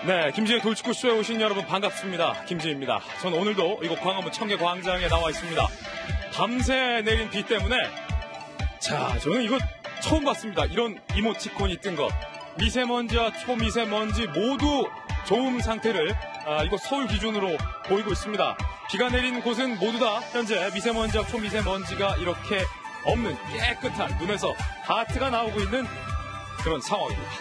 네, 김지의 돌직구쇼에 오신 여러분 반갑습니다. 김지입니다. 전 오늘도 이곳 광화문 청계광장에 나와 있습니다. 밤새 내린 비 때문에 저는 이거 처음 봤습니다. 이런 이모티콘이 뜬 것. 미세먼지와 초미세먼지 모두 좋음 상태를 이곳 서울 기준으로 보이고 있습니다. 비가 내린 곳은 모두 다 현재 미세먼지와 초미세먼지가 이렇게 없는 깨끗한 눈에서 하트가 나오고 있는 그런 상황입니다.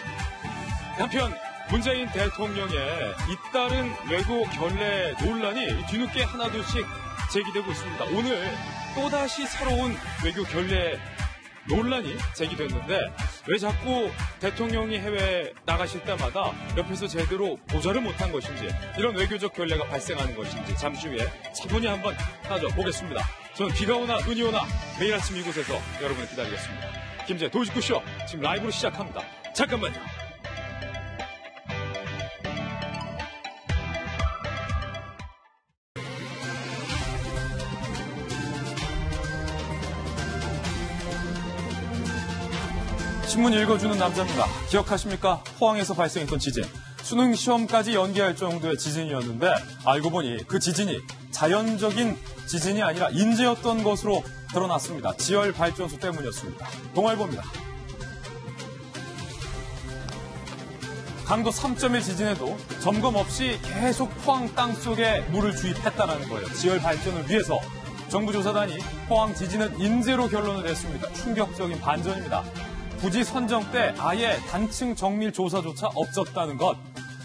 한편 문재인 대통령의 잇따른 외교 결례 논란이 뒤늦게 하나둘씩 제기되고 있습니다. 오늘 또다시 새로운 외교 결례 논란이 제기됐는데 왜 자꾸 대통령이 해외에 나가실 때마다 옆에서 제대로 보좌를 못한 것인지, 이런 외교적 결례가 발생하는 것인지 잠시 후에 차분히 한번 따져보겠습니다. 저는 비가 오나 눈이 오나 매일 아침 이곳에서 여러분을 기다리겠습니다. 김지의 돌직구쇼 지금 라이브로 시작합니다. 잠깐만요. 신문 읽어주는 남자입니다. 기억하십니까? 포항에서 발생했던 지진. 수능 시험까지 연기할 정도의 지진이었는데 알고 보니 그 지진이 자연적인 지진이 아니라 인재였던 것으로 드러났습니다. 지열 발전소 때문이었습니다. 동아일보입니다. 강도 3.1 지진에도 점검 없이 계속 포항 땅속에 물을 주입했다는 거예요. 지열 발전을 위해서 정부 조사단이 포항 지진은 인재로 결론을 냈습니다. 충격적인 반전입니다. 부지 선정 때 아예 단층 정밀 조사조차 없었다는 것.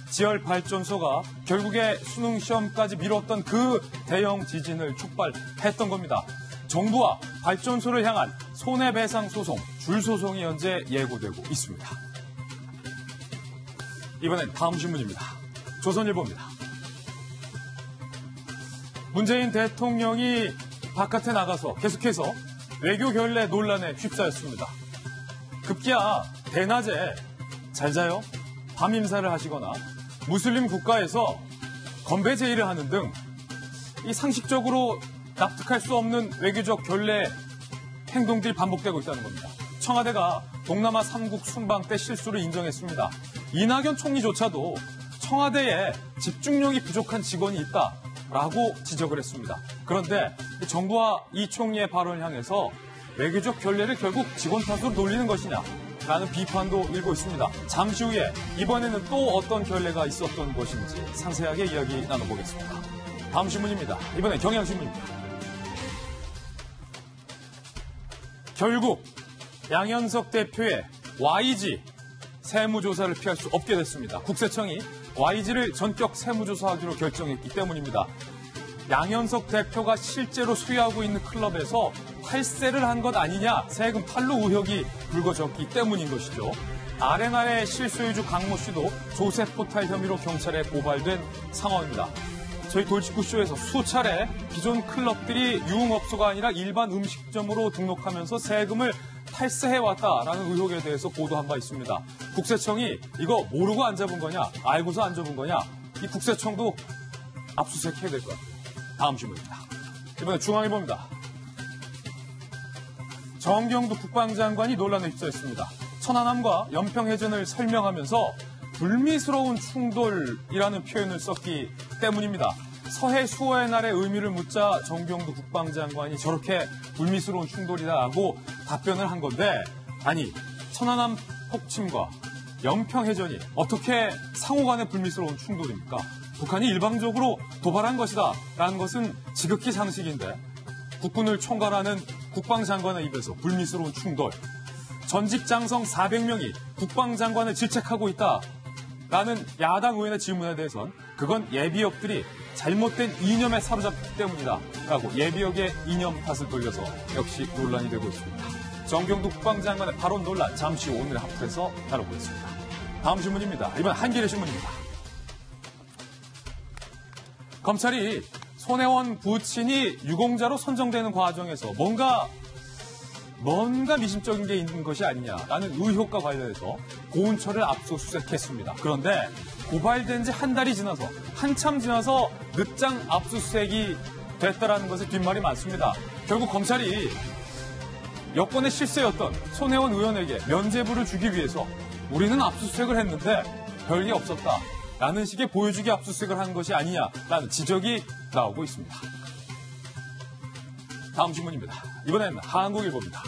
지열 발전소가 결국에 수능 시험까지 미뤘던 그 대형 지진을 촉발했던 겁니다. 정부와 발전소를 향한 손해배상 소송, 줄소송이 현재 예고되고 있습니다. 이번엔 다음 신문입니다. 조선일보입니다. 문재인 대통령이 바깥에 나가서 계속해서 외교 결례 논란에 휩싸였습니다. 급기야 대낮에 잘 자요? 밤 임사를 하시거나 무슬림 국가에서 건배 제의를 하는 등 이 상식적으로 납득할 수 없는 외교적 결례 행동들이 반복되고 있다는 겁니다. 청와대가 동남아 3국 순방 때 실수를 인정했습니다. 이낙연 총리조차도 청와대에 집중력이 부족한 직원이 있다라고 지적을 했습니다. 그런데 정부와 이 총리의 발언을 향해서 외교적 결례를 결국 직원 탓으로 돌리는 것이냐라는 비판도 일고 있습니다. 잠시 후에 이번에는 또 어떤 결례가 있었던 것인지 상세하게 이야기 나눠보겠습니다. 다음 신문입니다. 이번엔 경향신문입니다. 결국 양현석 대표의 YG 세무조사를 피할 수 없게 됐습니다. 국세청이 YG를 전격 세무조사하기로 결정했기 때문입니다. 양현석 대표가 실제로 소유하고 있는 클럽에서 탈세를 한 것 아니냐, 세금 탈루 의혹이 불거졌기 때문인 것이죠. 아레나의 실소유주 강모 씨도 조세 포탈 혐의로 경찰에 고발된 상황입니다. 저희 돌직구쇼에서 수차례 기존 클럽들이 유흥업소가 아니라 일반 음식점으로 등록하면서 세금을 탈세해왔다라는 의혹에 대해서 보도한 바 있습니다. 국세청이 이거 모르고 안 잡은 거냐, 알고서 안 잡은 거냐, 이 국세청도 압수수색해야 될 것 같아요. 다음 신문입니다. 이번에 중앙일보입니다. 정경두 국방장관이 논란에 휩싸였습니다. 천안함과 연평해전을 설명하면서 불미스러운 충돌이라는 표현을 썼기 때문입니다. 서해 수호의 날의 의미를 묻자 정경두 국방장관이 저렇게 불미스러운 충돌이다라고 답변을 한 건데, 아니 천안함 폭침과 연평해전이 어떻게 상호간의 불미스러운 충돌입니까? 북한이 일방적으로 도발한 것이다 라는 것은 지극히 상식인데 국군을 총괄하는 국방장관의 입에서 불미스러운 충돌, 전직 장성 400명이 국방장관을 질책하고 있다라는 야당 의원의 질문에 대해선 그건 예비역들이 잘못된 이념에 사로잡기 때문이다 라고 예비역의 이념 탓을 돌려서 역시 논란이 되고 있습니다. 정경두 국방장관의 발언 논란, 잠시 후 오늘 합해서 다뤄보겠습니다. 다음 신문입니다. 이번 한겨레 신문입니다. 검찰이 손혜원 부친이 유공자로 선정되는 과정에서 뭔가 미심적인 게 있는 것이 아니냐라는 의혹과 관련해서 고은철을 압수수색했습니다. 그런데 고발된 지 한 달이 지나서, 한참 지나서 늦장 압수수색이 됐다라는 것에 뒷말이 많습니다. 결국 검찰이 여권의 실세였던 손혜원 의원에게 면죄부를 주기 위해서 우리는 압수수색을 했는데 별게 없었다. 라는 식의 보여주기 압수수색을 한 것이 아니냐라는 지적이 나오고 있습니다. 다음 신문입니다. 이번엔 한국일보입니다.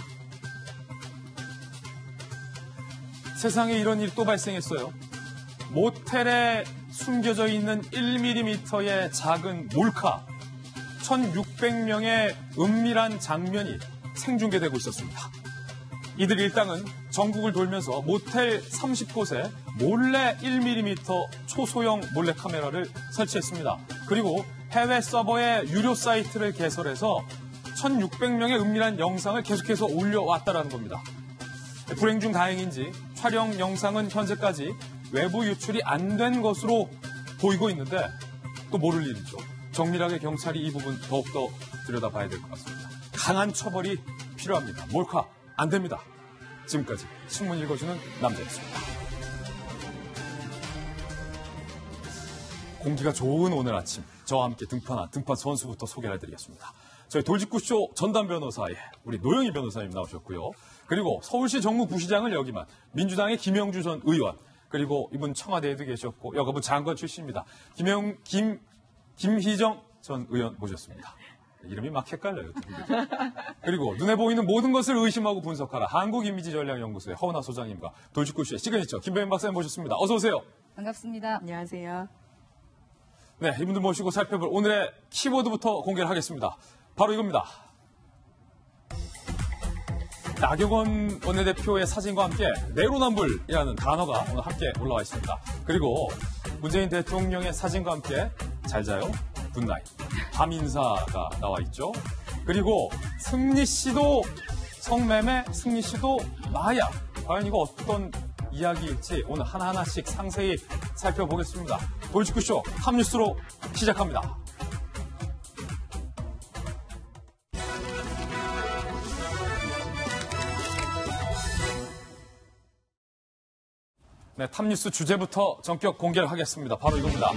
세상에 이런 일이 또 발생했어요. 모텔에 숨겨져 있는 1mm의 작은 몰카, 1,600명의 은밀한 장면이 생중계되고 있었습니다. 이들 일당은 전국을 돌면서 모텔 30곳에 몰래 1mm 초소형 몰래카메라를 설치했습니다. 그리고 해외 서버의 유료 사이트를 개설해서 1,600명의 은밀한 영상을 계속해서 올려왔다라는 겁니다. 불행 중 다행인지 촬영 영상은 현재까지 외부 유출이 안 된 것으로 보이고 있는데 또 모를 일이죠. 정밀하게 경찰이 이 부분 더욱더 들여다봐야 될 것 같습니다. 강한 처벌이 필요합니다. 몰카 안 됩니다. 지금까지 신문 읽어주는 남자였습니다. 공기가 좋은 오늘 아침 저와 함께 등판한 등판 선수부터 소개를 해드리겠습니다. 저희 돌직구쇼 전담 변호사의 우리 노영희 변호사님 나오셨고요. 그리고 서울시 정무부시장을 역임한 민주당의 김영주 전 의원, 그리고 이분 청와대에도 계셨고 여가부 장관 출신입니다. 김희정 전 의원 모셨습니다. 이름이 막 헷갈려요. 그리고 눈에 보이는 모든 것을 의심하고 분석하라 한국이미지전략연구소의 허은하 소장님과 돌직구쇼의 시그니처 김배민 박사님 모셨습니다. 어서 오세요. 반갑습니다. 안녕하세요. 네, 이분들 모시고 살펴볼 오늘의 키워드부터 공개를 하겠습니다. 바로 이겁니다. 나경원 원내대표의 사진과 함께 내로남불이라는 단어가 오늘 함께 올라와 있습니다. 그리고 문재인 대통령의 사진과 함께 잘 자요, 굿나잇, 밤인사가 나와 있죠. 그리고 승리 씨도 성매매, 승리 씨도 마약. 과연 이거 어떤 이야기일지 오늘 하나하나씩 상세히 살펴보겠습니다. 돌직구쇼 탑뉴스로 시작합니다. 네, 탑뉴스 주제부터 전격 공개를 하겠습니다. 바로 이겁니다.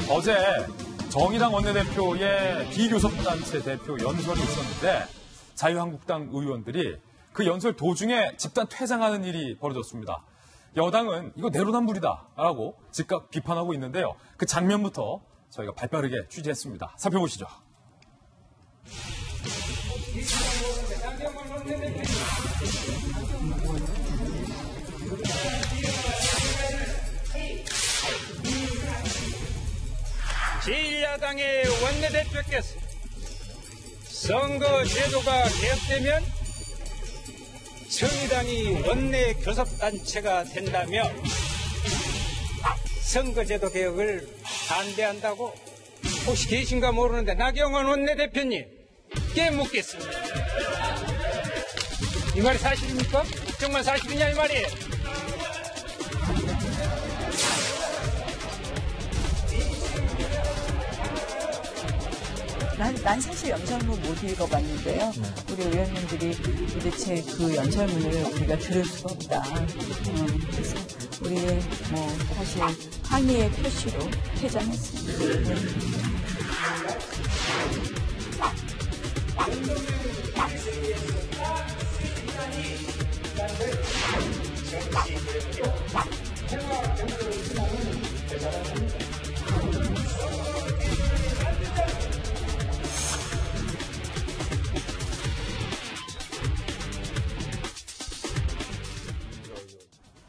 어제 정의당 원내대표의 비교섭단체 대표 연설이 있었는데 자유한국당 의원들이 그 연설 도중에 집단 퇴장하는 일이 벌어졌습니다. 여당은 이거 내로남불이다라고 즉각 비판하고 있는데요. 그 장면부터 저희가 발빠르게 취재했습니다. 살펴보시죠. 제1야당의 원내대표께서 선거 제도가 개혁되면 정의당이 원내 교섭단체가 된다며 선거제도 개혁을 반대한다고 혹시 계신가 모르는데 나경원 원내대표님께 묻겠습니다. 이 말이 사실입니까? 정말 사실이냐 이 말이에요? 난 사실 연설문 못 읽어봤는데요. 우리 의원님들이 도대체 그 연설문을 우리가 들을 수가 없다. 그래서 우리의 사실 항의의 표시로 퇴장했습니다.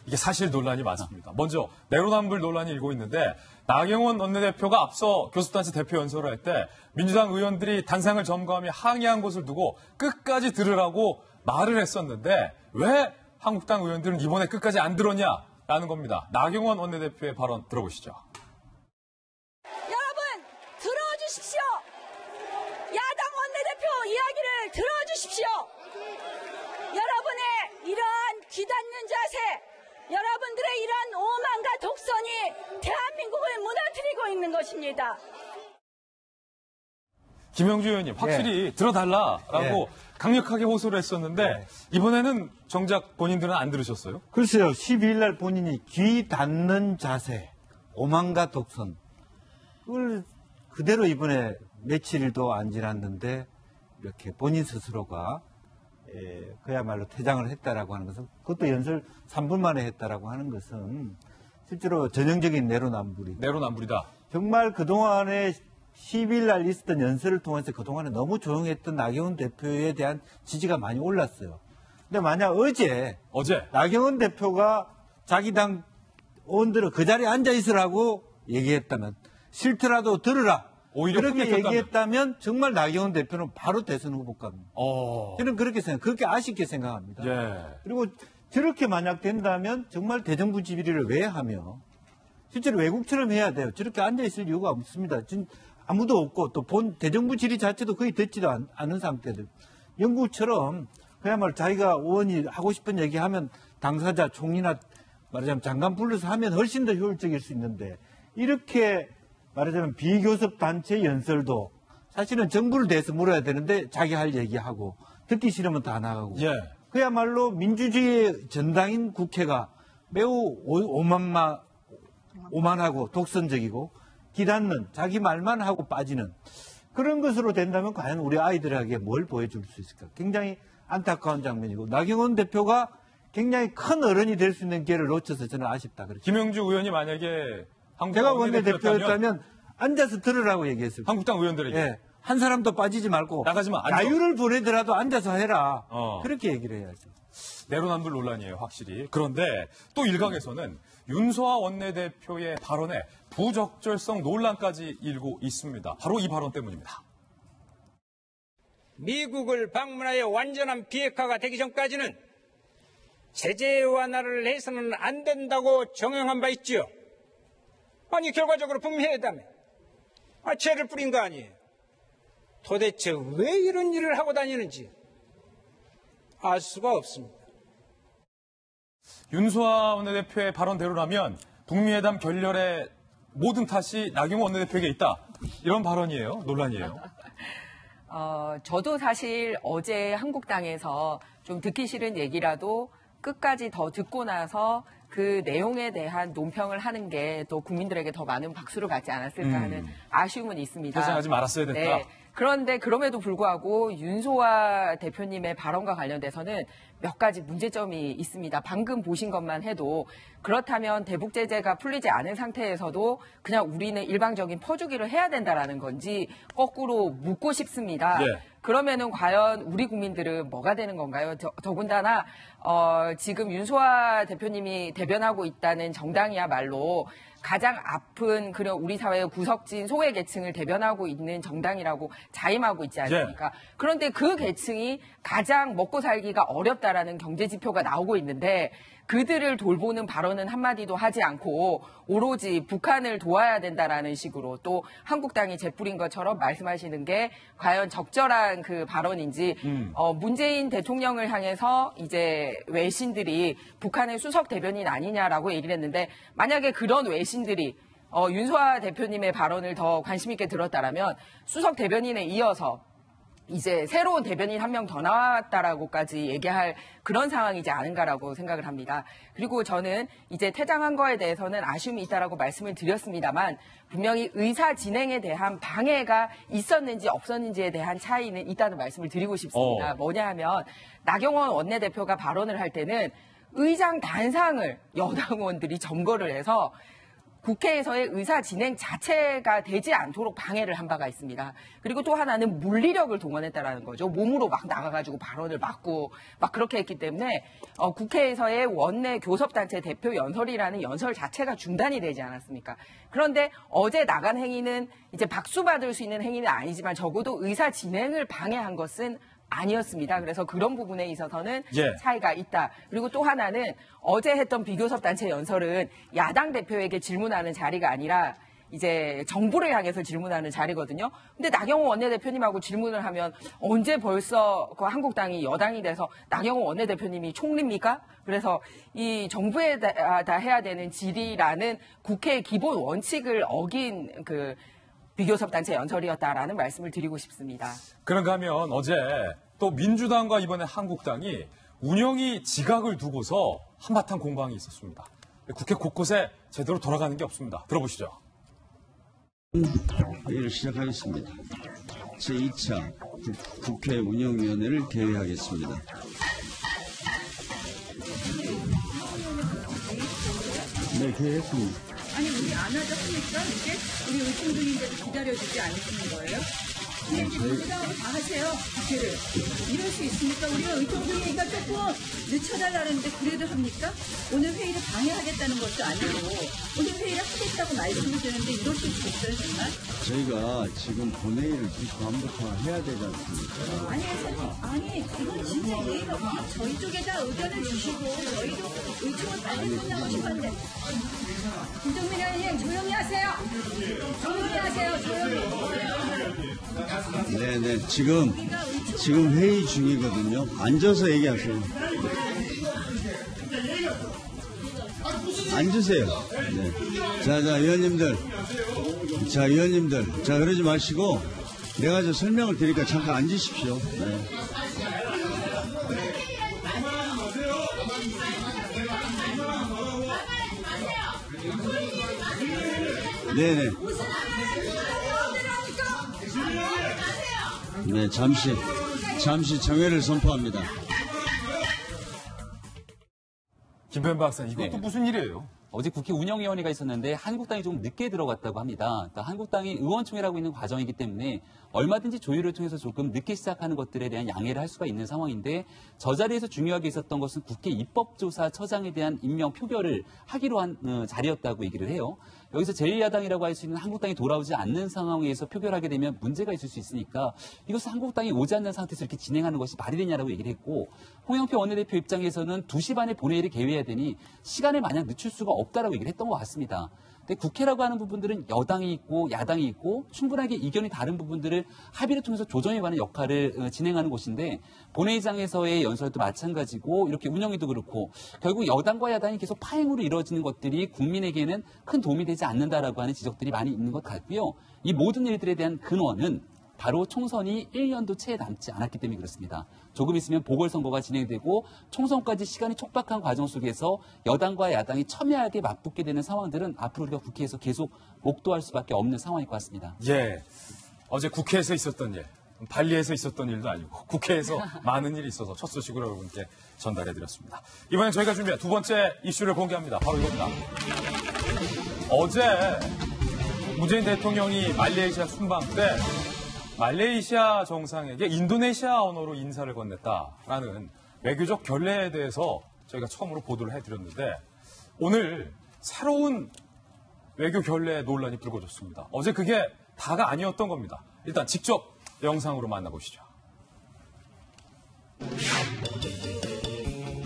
이게 사실 논란이 많습니다. 먼저 내로남불 논란이 일고 있는데 나경원 원내대표가 앞서 교섭단체 대표 연설을 할 때 민주당 의원들이 단상을 점거하며 항의한 것을 두고 끝까지 들으라고 말을 했었는데 왜 한국당 의원들은 이번에 끝까지 안 들었냐라는 겁니다. 나경원 원내대표의 발언 들어보시죠. 여러분 들어주십시오. 야당 원내대표 이야기를 들어주십시오. 여러분의 이러한 귀닫는 자세, 여러분들의 이런 오만과 독선이 대한민국을 무너뜨리고 있는 것입니다. 김영주 의원님 확실히 들어달라라고 강력하게 호소를 했었는데 이번에는 정작 본인들은 안 들으셨어요? 글쎄요. 12일 날 본인이 귀 닫는 자세, 오만과 독선 그걸 그대로 이번에 며칠도 안 지났는데 이렇게 본인 스스로가 그야말로 퇴장을 했다라고 하는 것은, 그것도 연설 3분 만에 했다라고 하는 것은 실제로 전형적인 내로남불이. 내로남불이다. 정말 그동안에 10일 날 있었던 연설을 통해서 그동안에 너무 조용했던 나경원 대표에 대한 지지가 많이 올랐어요. 근데 만약 어제 나경원 대표가 자기 당 의원들을 그 자리에 앉아 있으라고 얘기했다면 싫더라도 들으라. 오히려 그렇게 훈육했다면. 얘기했다면 정말 나경원 대표는 바로 대선 후보 갑니다. 저는 그렇게 아쉽게 생각합니다. 예. 그리고 저렇게 만약 된다면 정말 대정부 지비를 왜 하며 실제로 외국처럼 해야 돼요. 저렇게 앉아있을 이유가 없습니다. 지금 아무도 없고 또 본 대정부 질의 자체도 거의 듣지도 않은 상태들. 영국처럼 그야말로 자기가 의원이 하고 싶은 얘기하면 당사자 총리나 말하자면 장관 불러서 하면 훨씬 더 효율적일 수 있는데 이렇게 말하자면 비교섭 단체 연설도 사실은 정부를 대해서 물어야 되는데 자기 할 얘기하고 듣기 싫으면 다 나가고 예. 그야말로 민주주의의 전당인 국회가 매우 오만하고 독선적이고 기닫는 자기 말만 하고 빠지는 그런 것으로 된다면 과연 우리 아이들에게 뭘 보여줄 수 있을까? 굉장히 안타까운 장면이고 나경원 대표가 굉장히 큰 어른이 될 수 있는 기회를 놓쳐서 저는 아쉽다. 그렇죠. 김영주 의원이 만약에 제가 원내대표였다면 앉아서 들으라고 얘기했을 거예요. 한국당 의원들에게 예. 한 사람도 빠지지 말고 나가지만 앉아. 야유를 보내더라도 앉아서 해라. 그렇게 얘기를 해야죠. 내로남불 논란이에요, 확실히. 그런데 또 일각에서는 윤소아 원내대표의 발언에 부적절성 논란까지 일고 있습니다. 바로 이 발언 때문입니다. 미국을 방문하여 완전한 비핵화가 되기 전까지는 제재 완화를 해서는 안 된다고 정형한 바 있지요. 아니 결과적으로 북미 회담에 죄를 뿌린 거 아니에요. 도대체 왜 이런 일을 하고 다니는지 알 수가 없습니다. 윤소아 원내대표의 발언대로라면 북미회담 결렬의 모든 탓이 나경원 원내대표에게 있다. 이런 발언이에요. 논란이에요. 저도 사실 어제 한국당에서 좀 듣기 싫은 얘기라도 끝까지 더 듣고 나서 그 내용에 대한 논평을 하는 게 또 국민들에게 더 많은 박수를 받지 않았을까 하는 아쉬움은 있습니다. 퇴장하지 말았어야 됐다. 네. 그런데 그럼에도 불구하고 윤소아 대표님의 발언과 관련돼서는 몇 가지 문제점이 있습니다. 방금 보신 것만 해도 그렇다면 대북 제재가 풀리지 않은 상태에서도 그냥 우리는 일방적인 퍼주기를 해야 된다라는 건지 거꾸로 묻고 싶습니다. 예. 그러면은 과연 우리 국민들은 뭐가 되는 건가요? 더군다나 지금 윤소아 대표님이 대변하고 있다는 정당이야말로 가장 아픈 그런 우리 사회의 구석진 소외 계층을 대변하고 있는 정당이라고 자임하고 있지 않습니까? 그런데 그 계층이 가장 먹고 살기가 어렵다라는 경제 지표가 나오고 있는데 그들을 돌보는 발언은 한마디도 하지 않고 오로지 북한을 도와야 된다라는 식으로 또 한국당이 재뿌린 것처럼 말씀하시는 게 과연 적절한 그 발언인지 문재인 대통령을 향해서 이제 외신들이 북한의 수석 대변인 아니냐라고 얘기를 했는데 만약에 그런 외신들이 윤소아 대표님의 발언을 더 관심 있게 들었다라면 수석 대변인에 이어서 이제 새로운 대변인 한 명 더 나왔다라고까지 얘기할 그런 상황이지 않은가라고 생각을 합니다. 그리고 저는 이제 퇴장한 거에 대해서는 아쉬움이 있다라고 말씀을 드렸습니다만 분명히 의사 진행에 대한 방해가 있었는지 없었는지에 대한 차이는 있다는 말씀을 드리고 싶습니다. 뭐냐 하면 나경원 원내대표가 발언을 할 때는 의장 단상을 여당 의원들이 점거를 해서 국회에서의 의사 진행 자체가 되지 않도록 방해를 한 바가 있습니다. 그리고 또 하나는 물리력을 동원했다라는 거죠. 몸으로 막 나가가지고 발언을 막고 막 그렇게 했기 때문에 국회에서의 원내 교섭단체 대표 연설이라는 연설 자체가 중단이 되지 않았습니까? 그런데 어제 나간 행위는 이제 박수 받을 수 있는 행위는 아니지만 적어도 의사 진행을 방해한 것은 아니었습니다. 그래서 그런 부분에 있어서는 차이가 있다. 그리고 또 하나는 어제 했던 비교섭 단체 연설은 야당 대표에게 질문하는 자리가 아니라 이제 정부를 향해서 질문하는 자리거든요. 근데 나경원 원내대표님하고 질문을 하면 언제 벌써 그 한국당이 여당이 돼서 나경원 원내대표님이 총리입니까? 그래서 이 정부에 다 해야 되는 질의라는 국회의 기본 원칙을 어긴 그 비교섭 단체 연설이었다라는 말씀을 드리고 싶습니다. 그런가 하면 어제 또 민주당과 이번에 한국당이 운영이 지각을 두고서 한바탕 공방이 있었습니다. 국회 곳곳에 제대로 돌아가는 게 없습니다. 들어보시죠. 회의를 시작하겠습니다. 제2차 국회 운영위원회를 개회하겠습니다. 네, 개했습니다. 아니, 우리 안 하자 합니까? 이제 우리 의총중인데도 기다려주지 않으시는 거예요? 네, 부담으로 다 하세요, 국회를. 이럴 수 있습니까? 우리가 의총중이니까 조금 늦춰달라는데 그래도 합니까? 오늘 회의를 방해하겠다는 것도 아니고 오늘 회의를 하겠다고 말씀을 드렸는데 이럴 수 있겠어요, 정말? 저희가 지금 본회의를 그 다음부터 해야 되지 않습니까? 아니, 아니, 이건 진짜 예의가 없고 저희 쪽에다 의견을 주시고 저희도 의총을 빨리 끝나고 싶은데 김종민 의원님 조용히 하세요. 조용히 하세요. 조용히. 네네, 지금 회의 중이거든요. 앉아서 얘기하세요. 앉으세요. 네. 자, 의원님들. 자, 그러지 마시고, 내가 저 설명을 드리니까 잠깐 앉으십시오. 네. 네네. 네, 잠시 정회를 선포합니다. 김변 박사님, 이것도 네. 무슨 일이에요? 어제 국회 운영위원회가 있었는데 한국당이 좀 늦게 들어갔다고 합니다. 그러니까 한국당이 의원총회라고 있는 과정이기 때문에 얼마든지 조율을 통해서 조금 늦게 시작하는 것들에 대한 양해를 할 수가 있는 상황인데 저 자리에서 중요하게 있었던 것은 국회 입법조사처장에 대한 임명 표결을 하기로 한 자리였다고 얘기를 해요. 여기서 제1야당이라고 할 수 있는 한국당이 돌아오지 않는 상황에서 표결하게 되면 문제가 있을 수 있으니까 이것은 한국당이 오지 않는 상태에서 이렇게 진행하는 것이 말이 되냐라고 얘기를 했고 홍영표 원내대표 입장에서는 2시 반에 본회의를 개회해야 되니 시간을 마냥 늦출 수가 없다라고 얘기를 했던 것 같습니다. 근데 국회라고 하는 부분들은 여당이 있고 야당이 있고 충분하게 이견이 다른 부분들을 합의를 통해서 조정해가는 역할을 진행하는 곳인데 본회의장에서의 연설도 마찬가지고 이렇게 운영위도 그렇고 결국 여당과 야당이 계속 파행으로 이루어지는 것들이 국민에게는 큰 도움이 되지 않는다라고 하는 지적들이 많이 있는 것 같고요. 이 모든 일들에 대한 근원은 바로 총선이 1년도 채 남지 않았기 때문에 그렇습니다. 조금 있으면 보궐선거가 진행되고 총선까지 시간이 촉박한 과정 속에서 여당과 야당이 첨예하게 맞붙게 되는 상황들은 앞으로 우리가 국회에서 계속 목도할 수밖에 없는 상황일 것 같습니다. 예. 어제 국회에서 있었던 일, 발리에서 있었던 일도 아니고 국회에서 많은 일이 있어서 첫 소식으로 여러분께 전달해드렸습니다. 이번엔 저희가 준비한 두 번째 이슈를 공개합니다. 바로 이겁니다. 어제 문재인 대통령이 말레이시아 순방 때 말레이시아 정상에게 인도네시아 언어로 인사를 건넸다라는 외교적 결례에 대해서 저희가 처음으로 보도를 해드렸는데 오늘 새로운 외교 결례 논란이 불거졌습니다. 어제 그게 다가 아니었던 겁니다. 일단 직접 영상으로 만나보시죠.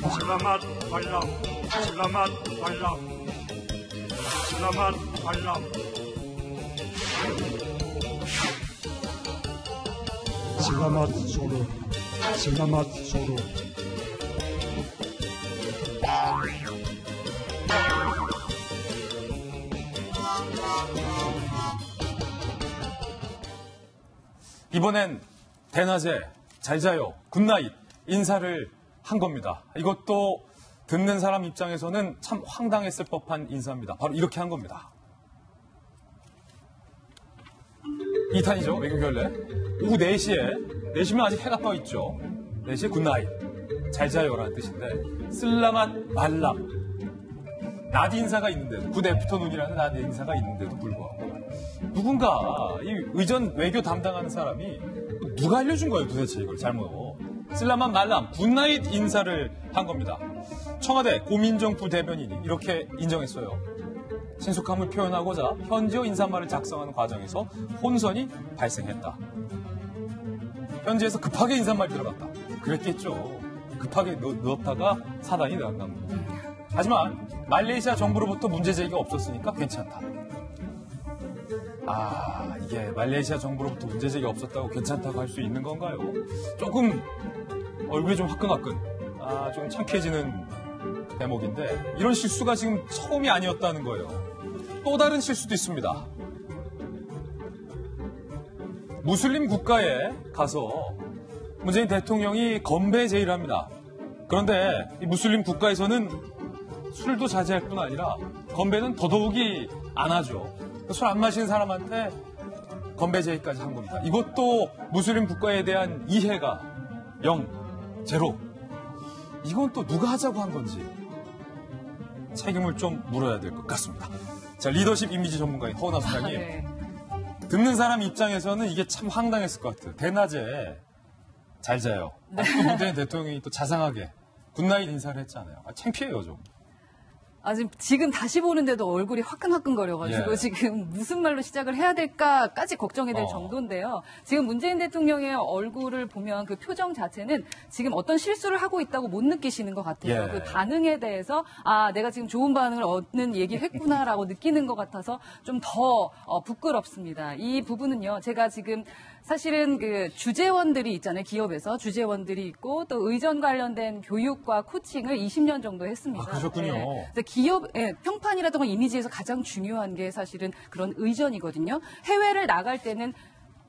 Selamat malam, selamat malam, selamat malam. Selamat Solo, selamat Solo. 이번엔 대낮에 잘 자요, 굿나잇 인사를 한 겁니다. 이것도 듣는 사람 입장에서는 참 황당했을 법한 인사입니다. 바로 이렇게 한 겁니다. 2탄이죠, 외교 결례. 오후 4시에, 4시면 아직 해가 떠 있죠. 4시에 굿나잇, 잘 자요라는 뜻인데 슬라맛 말람, 낮 인사가 있는데도, 굿 애프터눈이라는 낮 인사가 있는데도 불구하고 누군가 이 의전 외교 담당하는 사람이 누가 알려준 거예요 도대체 이걸 잘못. 슬라맛 말람, 굿나잇 인사를 한 겁니다. 청와대 고민정 부대변인이 이렇게 인정했어요. 친숙함을 표현하고자 현지어 인사말을 작성하는 과정에서 혼선이 발생했다. 현지에서 급하게 인사말이 들어갔다. 그랬겠죠. 급하게 넣었다가 사단이 난 겁니다. 하지만 말레이시아 정부로부터 문제 제기가 없었으니까 괜찮다. 이게 말레이시아 정부로부터 문제 제기가 없었다고 괜찮다고 할 수 있는 건가요? 조금 얼굴이 좀 화끈화끈, 좀 창피해지는 대목인데 이런 실수가 지금 처음이 아니었다는 거예요. 또 다른 실수도 있습니다. 무슬림 국가에 가서 문재인 대통령이 건배 제의를 합니다. 그런데 이 무슬림 국가에서는 술도 자제할 뿐 아니라 건배는 더더욱이 안 하죠. 술 안 마시는 사람한테 건배 제의까지 한 겁니다. 이것도 무슬림 국가에 대한 이해가 0, 0. 이건 또 누가 하자고 한 건지. 책임을 좀 물어야 될 것 같습니다. 자, 리더십 이미지 전문가인 허은하 소장님. 네. 듣는 사람 입장에서는 이게 참 황당했을 것 같아요. 대낮에 잘 자요. 또 문재인 대통령이 또 자상하게 굿나잇 인사를 했잖아요. 창피해요, 좀. 지금 다시 보는데도 얼굴이 화끈화끈거려가지고 예. 지금 무슨 말로 시작을 해야 될까까지 걱정이 될 정도인데요. 지금 문재인 대통령의 얼굴을 보면 그 표정 자체는 지금 어떤 실수를 하고 있다고 못 느끼시는 것 같아요. 예. 그 반응에 대해서 내가 지금 좋은 반응을 얻는 얘기를 했구나라고 느끼는 것 같아서 좀 더 부끄럽습니다. 이 부분은요. 제가 지금 사실은 그 주재원들이 있잖아요. 기업에서 주재원들이 있고 또 의전 관련된 교육과 코칭을 20년 정도 했습니다. 아, 그러셨군요. 그래서 기업의 평판이라든가 이미지에서 가장 중요한 게 사실은 그런 의전이거든요. 해외를 나갈 때는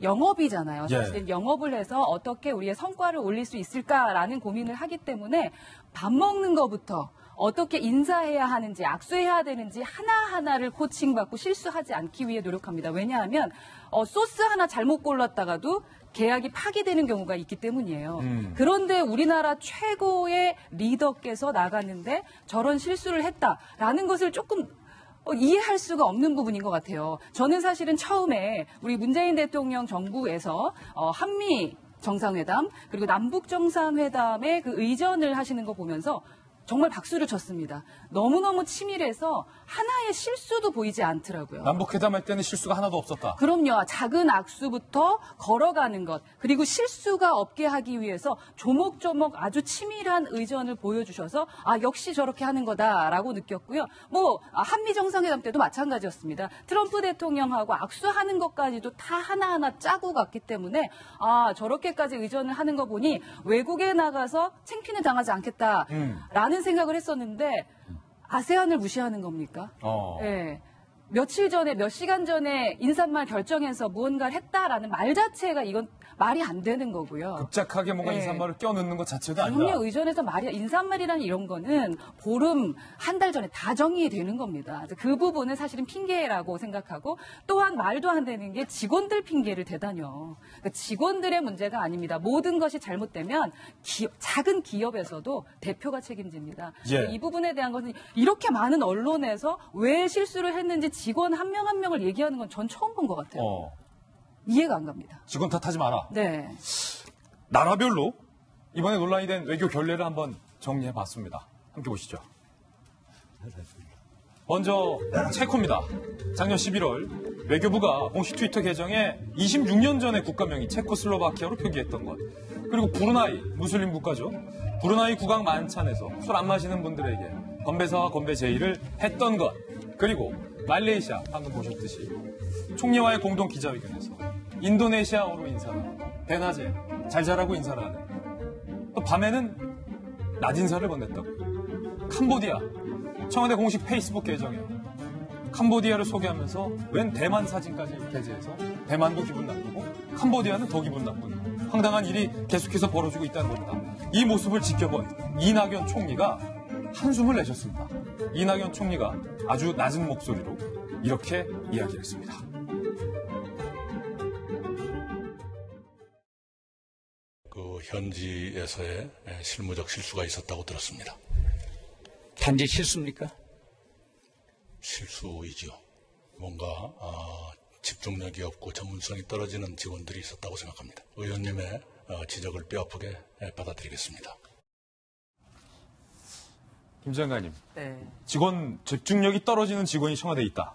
영업이잖아요. 사실 영업을 해서 어떻게 우리의 성과를 올릴 수 있을까라는 고민을 하기 때문에 밥 먹는 것부터 어떻게 인사해야 하는지, 악수해야 되는지 하나하나를 코칭받고 실수하지 않기 위해 노력합니다. 왜냐하면 소스 하나 잘못 골랐다가도 계약이 파기되는 경우가 있기 때문이에요. 그런데 우리나라 최고의 리더께서 나갔는데 저런 실수를 했다라는 것을 조금 이해할 수가 없는 부분인 것 같아요. 저는 사실은 처음에 우리 문재인 대통령 정부에서 한미 정상회담 그리고 남북 정상회담의 그 의전을 하시는 거 보면서 정말 박수를 쳤습니다. 너무너무 치밀해서 하나의 실수도 보이지 않더라고요. 남북회담할 때는 실수가 하나도 없었다. 그럼요. 작은 악수부터 걸어가는 것, 그리고 실수가 없게 하기 위해서 조목조목 아주 치밀한 의전을 보여주셔서 역시 저렇게 하는 거다라고 느꼈고요. 한미 정상회담 때도 마찬가지였습니다. 트럼프 대통령하고 악수하는 것까지도 다 하나하나 짜고 갔기 때문에 저렇게까지 의전을 하는 거 보니 외국에 나가서 창피는 당하지 않겠다라는 생각을 했었는데 아세안을 무시하는 겁니까? 네. 며칠 전에, 몇 시간 전에 인사말 결정해서 무언가를 했다라는 말 자체가 이건 말이 안 되는 거고요. 급작하게 뭔가 네. 인사말을 껴넣는 것 자체도 아니다. 그럼요. 의전에서 인사말이라는 이런 거는 보름, 한 달 전에 다 정리되는 겁니다. 그 부분은 사실은 핑계라고 생각하고 또한 말도 안 되는 게 직원들 핑계를 대다녀. 그러니까 직원들의 문제가 아닙니다. 모든 것이 잘못되면 작은 기업에서도 대표가 책임집니다. 예. 이 부분에 대한 것은 이렇게 많은 언론에서 왜 실수를 했는지 직원 한 명 한 명을 얘기하는 건 전 처음 본 것 같아요. 이해가 안 갑니다. 직원 탓하지 마라. 네. 나라별로 이번에 논란이 된 외교 결례를 한번 정리해봤습니다. 함께 보시죠. 먼저 체코입니다. 작년 11월 외교부가 공식 트위터 계정에 26년 전에 국가명이 체코슬로바키아로 표기했던 것. 그리고 브루나이, 무슬림 국가죠. 브루나이 국왕 만찬에서 술 안 마시는 분들에게 건배사와 건배 제의를 했던 것. 그리고 말레이시아, 방금 보셨듯이 총리와의 공동 기자회견에서 인도네시아어로 인사를, 대낮에 잘 자라고 인사를 하는, 또 밤에는 낮 인사를 건넸다고. 캄보디아, 청와대 공식 페이스북 계정에 캄보디아를 소개하면서 웬 대만 사진까지 게재해서 대만도 기분 나쁘고 캄보디아는 더 기분 나쁜 황당한 일이 계속해서 벌어지고 있다는 겁니다. 이 모습을 지켜본 이낙연 총리가 한숨을 내셨습니다. 이낙연 총리가 아주 낮은 목소리로 이렇게 이야기했습니다. 그 현지에서의 실무적 실수가 있었다고 들었습니다. 단지 실수입니까? 실수이죠. 뭔가 집중력이 없고 전문성이 떨어지는 직원들이 있었다고 생각합니다. 의원님의 지적을 뼈아프게 받아들이겠습니다. 김 장관님, 네. 직원 집중력이 떨어지는 직원이 청와대에 있다.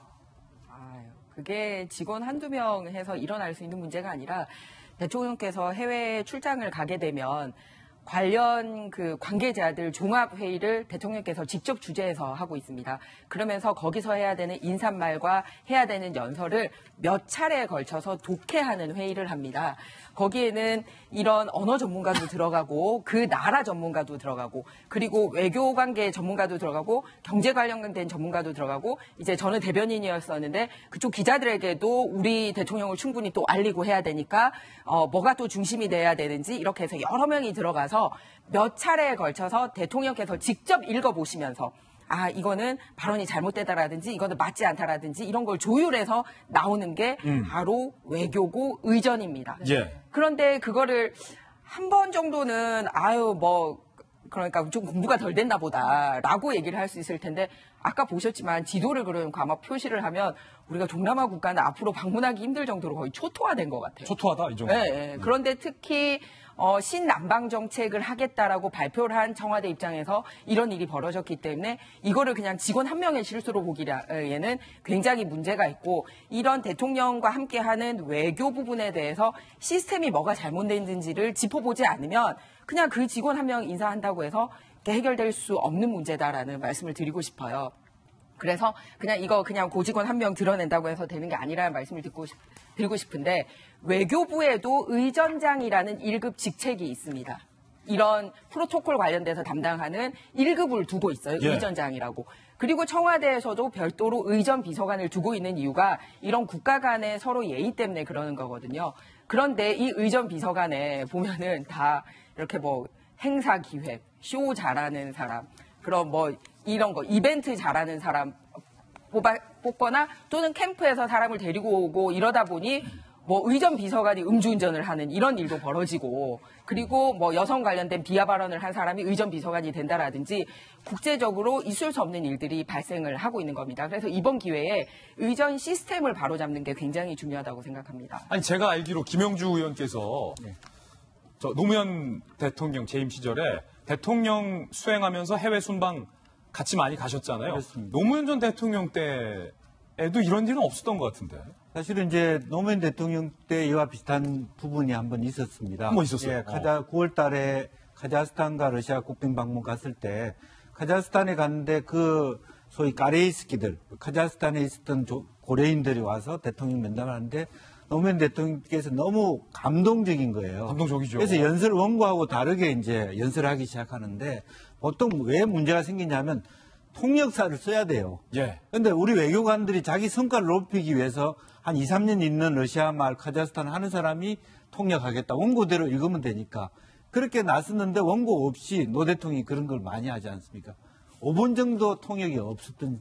그게 직원 한두 명 해서 일어날 수 있는 문제가 아니라 대통령께서 해외 출장을 가게 되면 관련 그 관계자들 종합회의를 대통령께서 직접 주재해서 하고 있습니다. 그러면서 거기서 해야 되는 인사말과 해야 되는 연설을 몇 차례에 걸쳐서 독해하는 회의를 합니다. 거기에는 이런 언어 전문가도 들어가고 그 나라 전문가도 들어가고 그리고 외교 관계 전문가도 들어가고 경제 관련된 전문가도 들어가고 이제 저는 대변인이었었는데 그쪽 기자들에게도 우리 대통령을 충분히 또 알리고 해야 되니까 뭐가 또 중심이 돼야 되는지 이렇게 해서 여러 명이 들어가서 몇 차례에 걸쳐서 대통령께서 직접 읽어보시면서 이거는 발언이 잘못되다라든지 이거는 맞지 않다라든지 이런 걸 조율해서 나오는 게 바로 외교고 의전입니다. 예. 그런데 그거를 한 번 정도는 그러니까 좀 공부가 덜 됐나 보다라고 얘기를 할 수 있을 텐데 아까 보셨지만 지도를 그런 과목 표시를 하면 우리가 동남아 국가는 앞으로 방문하기 힘들 정도로 거의 초토화된 것 같아요. 초토화다 이 정도. 네, 네. 그런데 특히 신남방 정책을 하겠다라고 발표를 한 청와대 입장에서 이런 일이 벌어졌기 때문에 이거를 그냥 직원 한 명의 실수로 보기에는 굉장히 문제가 있고 이런 대통령과 함께하는 외교 부분에 대해서 시스템이 뭐가 잘못됐는지를 짚어보지 않으면 그냥 그 직원 한 명 인사한다고 해서 해결될 수 없는 문제다라는 말씀을 드리고 싶어요. 그래서 그냥 고직원 한 명 드러낸다고 해서 되는 게 아니라는 말씀을 드리고 싶은데 외교부에도 의전장이라는 1급 직책이 있습니다. 이런 프로토콜 관련돼서 담당하는 1급을 두고 있어요. 예. 의전장이라고. 그리고 청와대에서도 별도로 의전 비서관을 두고 있는 이유가 이런 국가 간의 서로 예의 때문에 그러는 거거든요. 그런데 이 의전 비서관에 보면은 다 이렇게 뭐 행사 기획, 쇼 잘하는 사람, 그럼 뭐 이런 거 이벤트 잘하는 사람 뽑거나 또는 캠프에서 사람을 데리고 오고 이러다 보니 뭐 의전 비서관이 음주운전을 하는 이런 일도 벌어지고 그리고 뭐 여성 관련된 비하 발언을 한 사람이 의전 비서관이 된다라든지 국제적으로 있을 수 없는 일들이 발생을 하고 있는 겁니다. 그래서 이번 기회에 의전 시스템을 바로잡는 게 굉장히 중요하다고 생각합니다. 아니 제가 알기로 김영주 의원께서 저 노무현 대통령 재임 시절에 대통령 수행하면서 해외 순방 같이 많이 가셨잖아요. 그렇습니다. 노무현 전 대통령 때에도 이런 일은 없었던 것 같은데. 사실은 이제 노무현 대통령 때 이와 비슷한 부분이 한번 있었습니다. 한번 있었어요. 예, 9월 달에 카자흐스탄과 러시아 국빈 방문 갔을 때 카자흐스탄에 갔는데 그 소위 까레이스키들, 카자흐스탄에 있었던 고려인들이 와서 대통령 면담을 하는데 노무현 대통령께서 너무 감동적인 거예요. 감동적이죠. 그래서 연설 원고하고 다르게 이제 연설을 하기 시작하는데 보통 왜 문제가 생기냐면 통역사를 써야 돼요. 예. 근데 우리 외교관들이 자기 성과를 높이기 위해서 한 2, 3년 있는 러시아 말, 카자흐스탄 하는 사람이 통역하겠다. 원고대로 읽으면 되니까. 그렇게 나섰는데 원고 없이 노 대통령이 그런 걸 많이 하지 않습니까? 5분 정도 통역이 없었던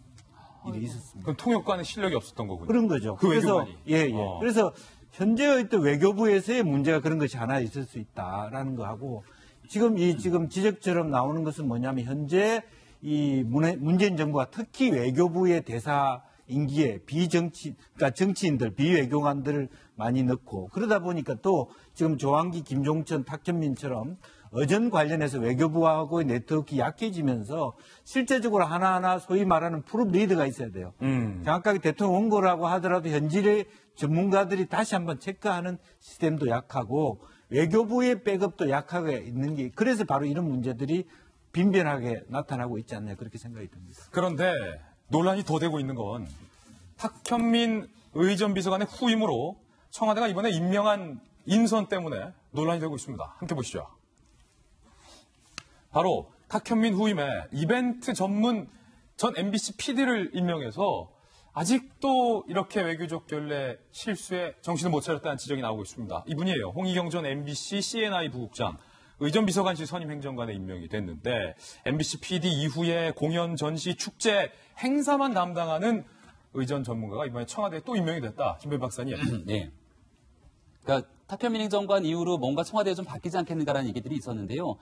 일이 있었습니다. 그럼 통역관의 실력이 없었던 거군요. 그런 거죠. 그 그래서 외교관이. 예. 그래서 현재의 또 외교부에서의 문제가 그런 것이 하나 있을 수 있다라는 거하고 지금 지적처럼 나오는 것은 뭐냐면 현재 이 문재인 정부가 특히 외교부의 대사 임기에 그러니까 정치인들, 비외교관들을 많이 넣고 그러다 보니까 또 지금 조항기, 김종천, 탁현민처럼 어전 관련해서 외교부하고의 네트워크 약해지면서 실제적으로 하나하나 소위 말하는 프로 리더가 있어야 돼요. 정확하게 대통령 원고라고 하더라도 현실의 전문가들이 다시 한번 체크하는 시스템도 약하고 외교부의 백업도 약하게 있는 게 그래서 바로 이런 문제들이 빈번하게 나타나고 있지 않나 그렇게 생각이 듭니다. 그런데 논란이 더 되고 있는 건 탁현민 의전 비서관의 후임으로 청와대가 이번에 임명한 인선 때문에 논란이 되고 있습니다. 함께 보시죠. 바로 탁현민 후임에 이벤트 전문 전 MBC PD를 임명해서 아직도 이렇게 외교적 결례 실수에 정신을 못 차렸다는 지적이 나오고 있습니다. 이분이에요. 홍희경 전 MBC CNI 부국장. 의전 비서관실 선임 행정관에 임명이 됐는데 MBC PD 이후에 공연, 전시, 축제, 행사만 담당하는 의전 전문가가 이번에 청와대에 또 임명이 됐다. 김배 박사님. 네. 그러니까 탁현민 행정관 이후로 뭔가 청와대에 좀 바뀌지 않겠는가라는 얘기들이 있었는데요.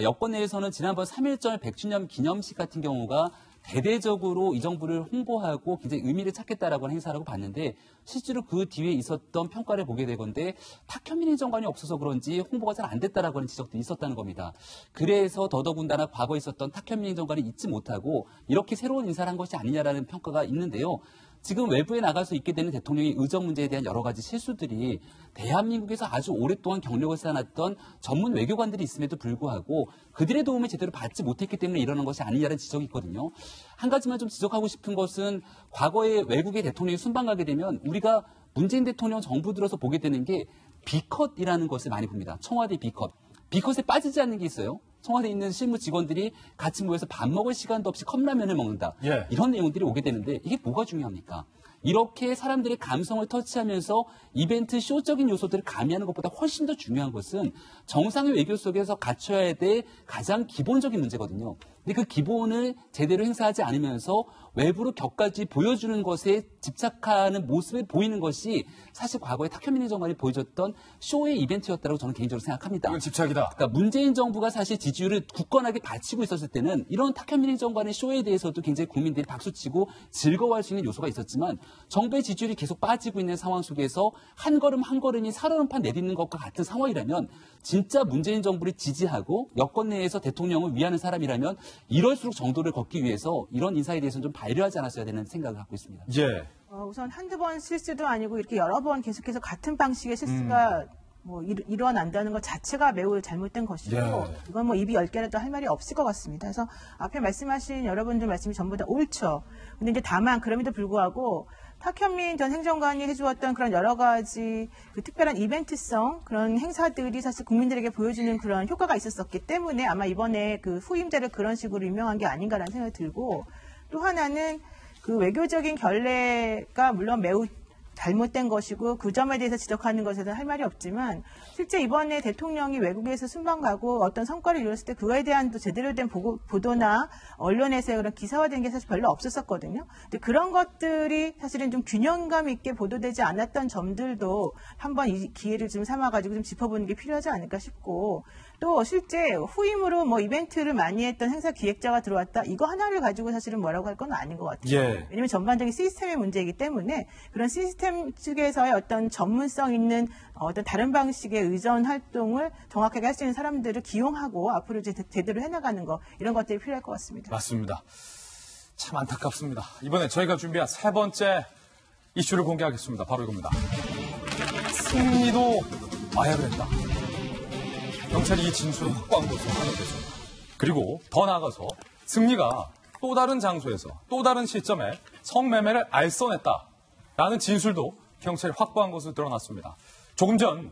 여권 내에서는 지난번 3.1절 100주년 기념식 같은 경우가 대대적으로 이 정부를 홍보하고 굉장히 의미를 찾겠다라고 하는 행사라고 봤는데 실제로 그 뒤에 있었던 평가를 보게 되건데 탁현민 행정관이 없어서 그런지 홍보가 잘 안 됐다라고 하는 지적도 있었다는 겁니다. 그래서 더더군다나 과거에 있었던 탁현민 행정관을 잊지 못하고 이렇게 새로운 인사를 한 것이 아니냐라는 평가가 있는데요. 지금 외부에 나가서 있게 되는 대통령의 의전 문제에 대한 여러 가지 실수들이 대한민국에서 아주 오랫동안 경력을 쌓아놨던 전문 외교관들이 있음에도 불구하고 그들의 도움을 제대로 받지 못했기 때문에 일어난 것이 아니냐는 지적이 있거든요. 한 가지만 좀 지적하고 싶은 것은 과거에 외국의 대통령이 순방 가게 되면 우리가 문재인 대통령 정부 들어서 보게 되는 게 B컷이라는 것을 많이 봅니다. 청와대 B컷. B컷에 빠지지 않는 게 있어요. 청와대에 있는 실무 직원들이 같이 모여서 밥 먹을 시간도 없이 컵라면을 먹는다. 예. 이런 내용들이 오게 되는데 이게 뭐가 중요합니까? 이렇게 사람들의 감성을 터치하면서 이벤트 쇼적인 요소들을 가미하는 것보다 훨씬 더 중요한 것은 정상의 외교 속에서 갖춰야 될 가장 기본적인 문제거든요. 근데 그 기본을 제대로 행사하지 않으면서 외부로 격까지 보여주는 것에 집착하는 모습을 보이는 것이 사실 과거에 탁현민 행정관이 보여줬던 쇼의 이벤트였다고 저는 개인적으로 생각합니다. 이건 집착이다. 그러니까 문재인 정부가 사실 지지율을 굳건하게 받치고 있었을 때는 이런 탁현민 행정관의 쇼에 대해서도 굉장히 국민들이 박수치고 즐거워할 수 있는 요소가 있었지만 정부의 지지율이 계속 빠지고 있는 상황 속에서 한 걸음 한 걸음이 살얼음판 내딛는 것과 같은 상황이라면 진짜 문재인 정부를 지지하고 여권 내에서 대통령을 위하는 사람이라면 이럴수록 정도를 걷기 위해서 이런 인사에 대해서는 좀 배려하지 않았어야 되는 생각을 갖고 있습니다. 예. 우선 한두 번 실수도 아니고 이렇게 여러 번 계속해서 같은 방식의 실수가 일어난다는 것 자체가 매우 잘못된 것이고 이건 뭐 입이 10개라도 할 말이 없을 것 같습니다. 그래서 앞에 말씀하신 여러분들 말씀이 전부 다 옳죠. 근데 이제 다만 그럼에도 불구하고 탁현민 전 행정관이 해주었던 그런 여러 가지 그 특별한 이벤트성 그런 행사들이 사실 국민들에게 보여주는 그런 효과가 있었기 때문에 아마 이번에 그 후임자를 그런 식으로 임명한 게 아닌가라는 생각이 들고 또 하나는 그 외교적인 결례가 물론 매우 잘못된 것이고 그 점에 대해서 지적하는 것에는 할 말이 없지만 실제 이번에 대통령이 외국에서 순방 가고 어떤 성과를 이뤘을 때 그거에 대한 또 제대로 된 보도나 언론에서의 그런 기사화된 게 사실 별로 없었었거든요. 근데 그런 것들이 사실은 좀 균형감 있게 보도되지 않았던 점들도 한번 이 기회를 좀 삼아가지고 좀 짚어보는 게 필요하지 않을까 싶고 또 실제 후임으로 뭐 이벤트를 많이 했던 행사 기획자가 들어왔다 이거 하나를 가지고 사실은 뭐라고 할 건 아닌 것 같아요. 예. 왜냐하면 전반적인 시스템의 문제이기 때문에 그런 시스템 측에서의 어떤 전문성 있는 어떤 다른 방식의 의전 활동을 정확하게 할 수 있는 사람들을 기용하고 앞으로 이제 제대로 해나가는 거 이런 것들이 필요할 것 같습니다. 맞습니다. 참 안타깝습니다. 이번에 저희가 준비한 세 번째 이슈를 공개하겠습니다. 바로 이겁니다. 승리도 마약을 했다. 경찰이 이 진술을 확보한 것으로 확인됐습니다. 그리고 더 나아가서 승리가 또 다른 장소에서 또 다른 시점에 성매매를 알선했다라는 진술도 경찰이 확보한 것으로 드러났습니다. 조금 전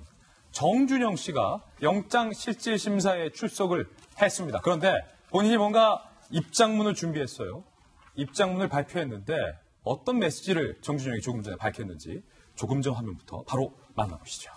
정준영 씨가 영장실질심사에 출석을 했습니다. 그런데 본인이 뭔가 입장문을 준비했어요. 입장문을 발표했는데 어떤 메시지를 정준영이 조금 전에 밝혔는지 조금 전 화면부터 바로 만나보시죠.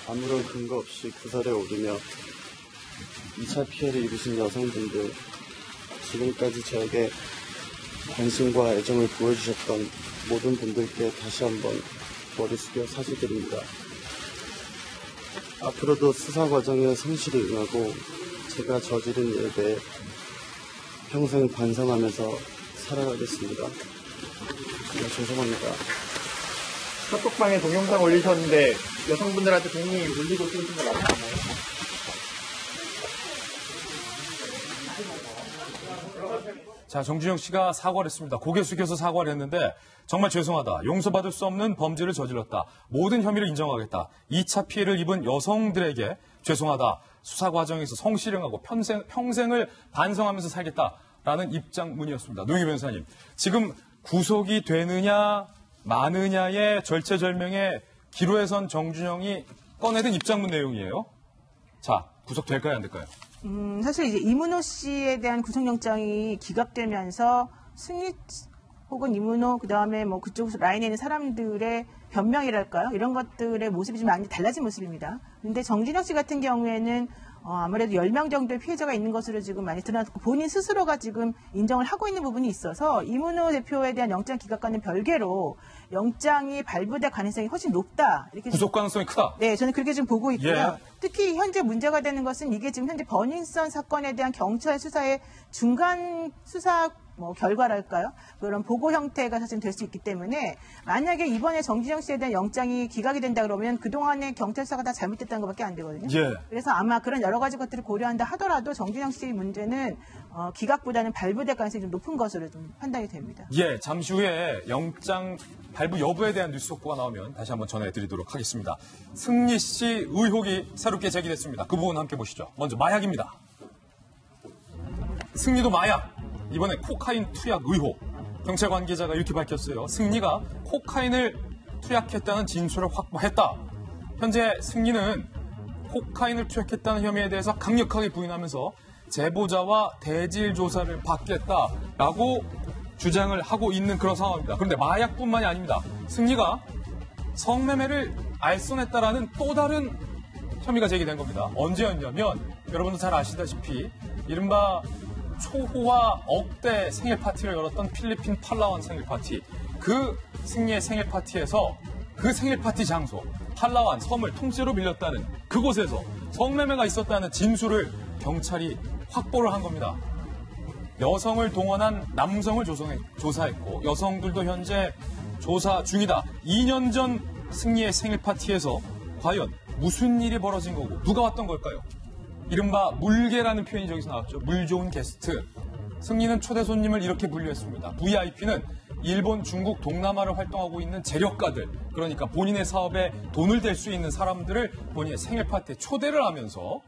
아무런 근거 없이 구설에 오르며 2차 피해를 입으신 여성분들, 지금까지 저에게 관심과 애정을 보여주셨던 모든 분들께 다시 한번 머리 숙여 사죄드립니다. 앞으로도 수사 과정에 성실히 응하고 제가 저지른 일에 대해 평생 반성하면서 살아가겠습니다. 네, 죄송합니다. 카톡방에 동영상 올리셨는데 여성분들한테 동영이 물리고 쓰신 거 맞나요? 자, 정준영 씨가 사과를 했습니다. 고개 숙여서 사과를 했는데 정말 죄송하다. 용서받을 수 없는 범죄를 저질렀다. 모든 혐의를 인정하겠다. 2차 피해를 입은 여성들에게 죄송하다. 수사 과정에서 성실행하고 평생을 반성하면서 살겠다라는 입장문이었습니다. 노영희 변호사님, 지금 구속이 되느냐 마느냐의 절체절명의 기로에 선 정준영이 꺼내든 입장문 내용이에요. 자, 구속될까요, 안 될까요? 사실 이제 이문호 씨에 대한 구속영장이 기각되면서 승리 혹은 이문호 그다음에 뭐 그쪽 라인에 있는 사람들의 변명이랄까요? 이런 것들의 모습이 좀 많이 달라진 모습입니다. 그런데 정준영 씨 같은 경우에는 아무래도 10명 정도의 피해자가 있는 것으로 지금 많이 드러났고 본인 스스로가 지금 인정을 하고 있는 부분이 있어서 이문호 대표에 대한 영장 기각과는 별개로 영장이 발부될 가능성이 훨씬 높다. 이렇게 구속 가능성이 크다. 네, 저는 그렇게 좀 보고 있고요. 예. 특히 현재 문제가 되는 것은 이게 지금 현재 버닝썬 사건에 대한 경찰 수사의 중간 수사 결과랄까요? 그런 보고 형태가 사실 될 수 있기 때문에 만약에 이번에 정준영 씨에 대한 영장이 기각이 된다 그러면 그동안의 경찰 수사가 다 잘못됐다는 것밖에 안 되거든요. 예. 그래서 아마 그런 여러 가지 것들을 고려한다 하더라도 정준영 씨의 문제는 기각보다는 발부될 가능성이 좀 높은 것으로 좀 판단이 됩니다. 예, 잠시 후에 영장 발부 여부에 대한 뉴스 속보가 나오면 다시 한번 전해드리도록 하겠습니다. 승리 씨 의혹이 새롭게 제기됐습니다. 그 부분 함께 보시죠. 먼저 마약입니다. 승리도 마약, 이번에 코카인 투약 의혹. 경찰 관계자가 이렇게 밝혔어요. 승리가 코카인을 투약했다는 진술을 확보했다. 현재 승리는 코카인을 투약했다는 혐의에 대해서 강력하게 부인하면서 제보자와 대질 조사를 받겠다라고 주장을 하고 있는 그런 상황입니다. 그런데 마약뿐만이 아닙니다. 승리가 성매매를 알선했다라는 또 다른 혐의가 제기된 겁니다. 언제였냐면 여러분도 잘 아시다시피 이른바 초호화 억대 생일 파티를 열었던 필리핀 팔라완 생일 파티. 그 승리의 생일 파티에서 그 생일 파티 장소 팔라완 섬을 통째로 빌렸다는 그곳에서 성매매가 있었다는 진술을 경찰이 확보를 한 겁니다. 여성을 동원한 남성을 조사했고 여성들도 현재 조사 중이다. 2년 전 승리의 생일 파티에서 과연 무슨 일이 벌어진 거고 누가 왔던 걸까요? 이른바 물개라는 표현이 저기서 나왔죠. 물 좋은 게스트. 승리는 초대 손님을 이렇게 분류했습니다. VIP는 일본, 중국, 동남아를 활동하고 있는 재력가들, 그러니까 본인의 사업에 돈을 댈 수 있는 사람들을 본인의 생일 파티에 초대를 하면서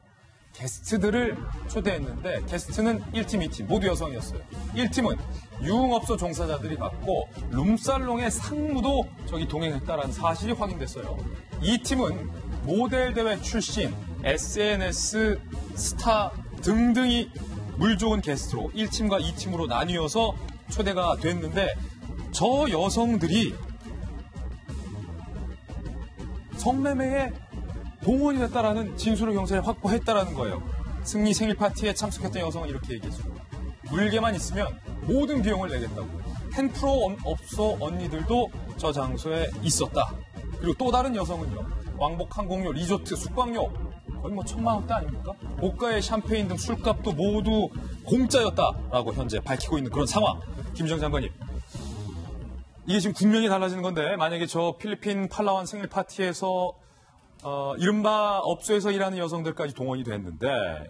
게스트들을 초대했는데 게스트는 1팀, 2팀 모두 여성이었어요. 1팀은 유흥업소 종사자들이 갔고 룸살롱의 상무도 저기 동행했다라는 사실이 확인됐어요. 2팀은 모델 대회 출신, SNS 스타 등등이 물 좋은 게스트로 1팀과 2팀으로 나뉘어서 초대가 됐는데 저 여성들이 성매매에 동원이 됐다라는 진술을 경찰에 확보했다라는 거예요. 승리 생일 파티에 참석했던 여성은 이렇게 얘기했습니다. 물개만 있으면 모든 비용을 내겠다고. 10% 업소 언니들도 저 장소에 있었다. 그리고 또 다른 여성은요. 왕복 항공료, 리조트, 숙박료 거의 뭐 1,000만 원대 아닙니까? 고가의 샴페인 등 술값도 모두 공짜였다라고 현재 밝히고 있는 그런 상황. 김정 장관님. 이게 지금 국면이 달라지는 건데 만약에 저 필리핀 팔라완 생일 파티에서 이른바 업소에서 일하는 여성들까지 동원이 됐는데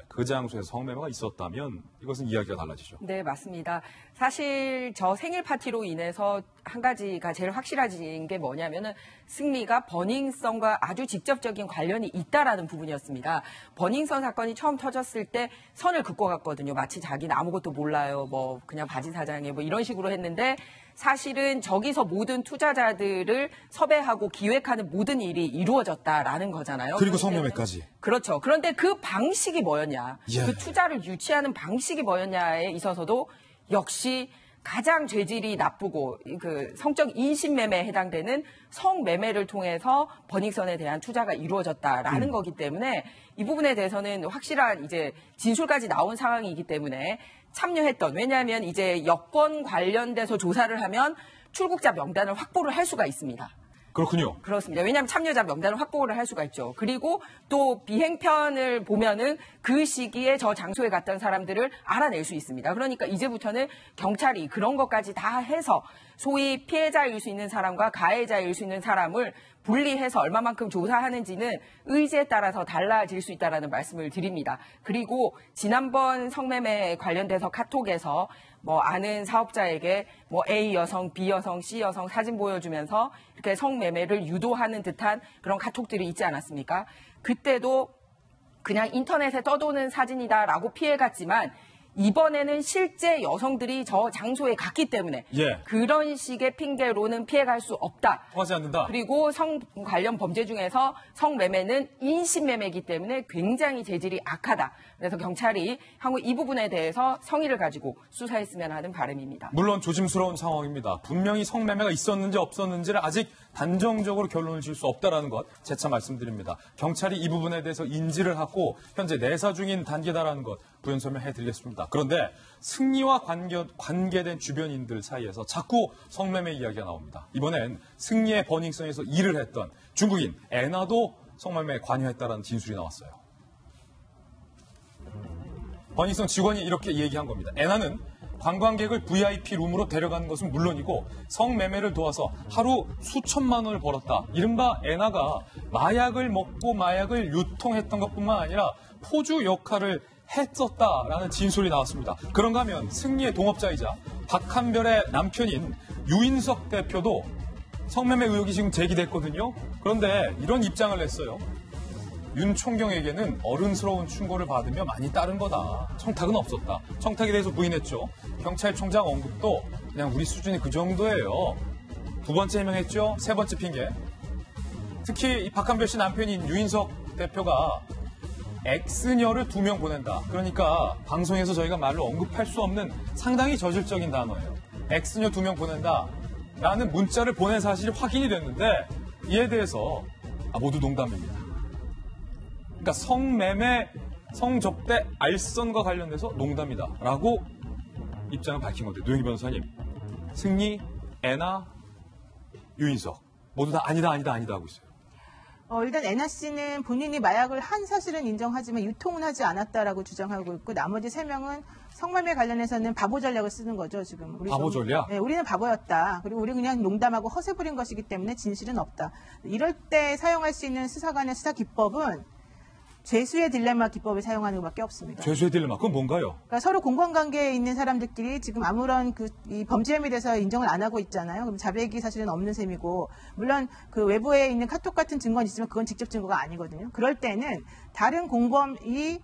그 장소에서 성매매가 있었다면 이것은 이야기가 달라지죠. 네, 맞습니다. 사실 저 생일 파티로 인해서 한 가지가 제일 확실해진 게 뭐냐면은 승리가 버닝썬과 아주 직접적인 관련이 있다라는 부분이었습니다. 버닝썬 사건이 처음 터졌을 때 선을 긋고 갔거든요. 마치 자기는 아무것도 몰라요. 뭐 그냥 바지 사장에 뭐 이런 식으로 했는데 사실은 저기서 모든 투자자들을 섭외하고 기획하는 모든 일이 이루어졌다라는 거잖아요. 그리고 성매매까지. 그렇죠. 그런데 그 방식이 뭐였냐. 예. 그 투자를 유치하는 방식이 뭐였냐에 있어서도 역시 가장 죄질이 나쁘고 그 성적 인신매매에 해당되는 성매매를 통해서 버닝썬에 대한 투자가 이루어졌다라는 거기 때문에 이 부분에 대해서는 확실한 이제 진술까지 나온 상황이기 때문에 참여했던, 왜냐하면 이제 여권 관련돼서 조사를 하면 출국자 명단을 확보를 할 수가 있습니다. 그렇군요. 그렇습니다. 왜냐하면 참여자 명단을 확보를 할 수가 있죠. 그리고 또 비행편을 보면은 그 시기에 저 장소에 갔던 사람들을 알아낼 수 있습니다. 그러니까 이제부터는 경찰이 그런 것까지 다 해서 소위 피해자일 수 있는 사람과 가해자일 수 있는 사람을 분리해서 얼마만큼 조사하는지는 의지에 따라서 달라질 수 있다는 말씀을 드립니다. 그리고 지난번 성매매 관련돼서 카톡에서 뭐 아는 사업자에게 뭐 A 여성, B 여성, C 여성 사진 보여주면서 이렇게 성매매를 유도하는 듯한 그런 카톡들이 있지 않았습니까? 그때도 그냥 인터넷에 떠도는 사진이다라고 피해갔지만 이번에는 실제 여성들이 저 장소에 갔기 때문에 그런 식의 핑계로는 피해갈 수 없다. 통하지 않는다. 그리고 성 관련 범죄 중에서 성매매는 인신매매이기 때문에 굉장히 재질이 악하다. 그래서 경찰이 향후 이 부분에 대해서 성의를 가지고 수사했으면 하는 바람입니다. 물론 조심스러운 상황입니다. 분명히 성매매가 있었는지 없었는지를 아직 단정적으로 결론을 지을 수 없다는 것 재차 말씀드립니다. 경찰이 이 부분에 대해서 인지를 하고 현재 내사 중인 단계다라는 것 부연 설명해드리겠습니다. 그런데 승리와 관계된 주변인들 사이에서 자꾸 성매매 이야기가 나옵니다. 이번엔 승리의 버닝썬에서 일을 했던 중국인 애나도 성매매에 관여했다는 진술이 나왔어요. 버닝썬 직원이 이렇게 얘기한 겁니다. 애나는 관광객을 VIP 룸으로 데려가는 것은 물론이고 성매매를 도와서 하루 수천만 원을 벌었다. 이른바 애나가 마약을 먹고 마약을 유통했던 것뿐만 아니라 포주 역할을 했었다라는 진술이 나왔습니다. 그런가 하면 승리의 동업자이자 박한별의 남편인 유인석 대표도 성매매 의혹이 지금 제기됐거든요. 그런데 이런 입장을 냈어요. 윤 총경에게는 어른스러운 충고를 받으며 많이 따른 거다. 청탁은 없었다. 청탁에 대해서 부인했죠. 경찰총장 언급도 그냥 우리 수준이 그 정도예요. 두 번째 해명했죠. 세 번째 핑계. 특히 이 박한별 씨 남편인 유인석 대표가 엑스녀를 2명 보낸다. 그러니까 방송에서 저희가 말로 언급할 수 없는 상당히 저질적인 단어예요. 엑스녀 2명 보낸다. 라는 문자를 보낸 사실이 확인이 됐는데 이에 대해서 모두 농담입니다. 그러니까 성매매, 성접대, 알선과 관련돼서 농담이다. 라고 입장을 밝힌 건데 노영희 변호사님, 승리, 애나, 유인석 모두 다 아니다 하고 있어요. 일단 애나 씨는 본인이 마약을 한 사실은 인정하지만 유통은 하지 않았다라고 주장하고 있고 나머지 3명은 성매매 관련해서는 바보 전략을 쓰는 거죠, 지금. 바보 전략? 네, 우리는 바보였다. 그리고 우리 그냥 농담하고 허세 부린 것이기 때문에 진실은 없다. 이럴 때 사용할 수 있는 수사관의 수사 기법은 죄수의 딜레마 기법을 사용하는 것밖에 없습니다. 죄수의 딜레마, 그건 뭔가요? 그러니까 서로 공권관계에 있는 사람들끼리 지금 아무런 이 범죄 혐의에 대해서 인정을 안 하고 있잖아요. 그럼 자백이 사실은 없는 셈이고, 물론 그 외부에 있는 카톡 같은 증거는 있지만 그건 직접 증거가 아니거든요. 그럴 때는 다른 공범이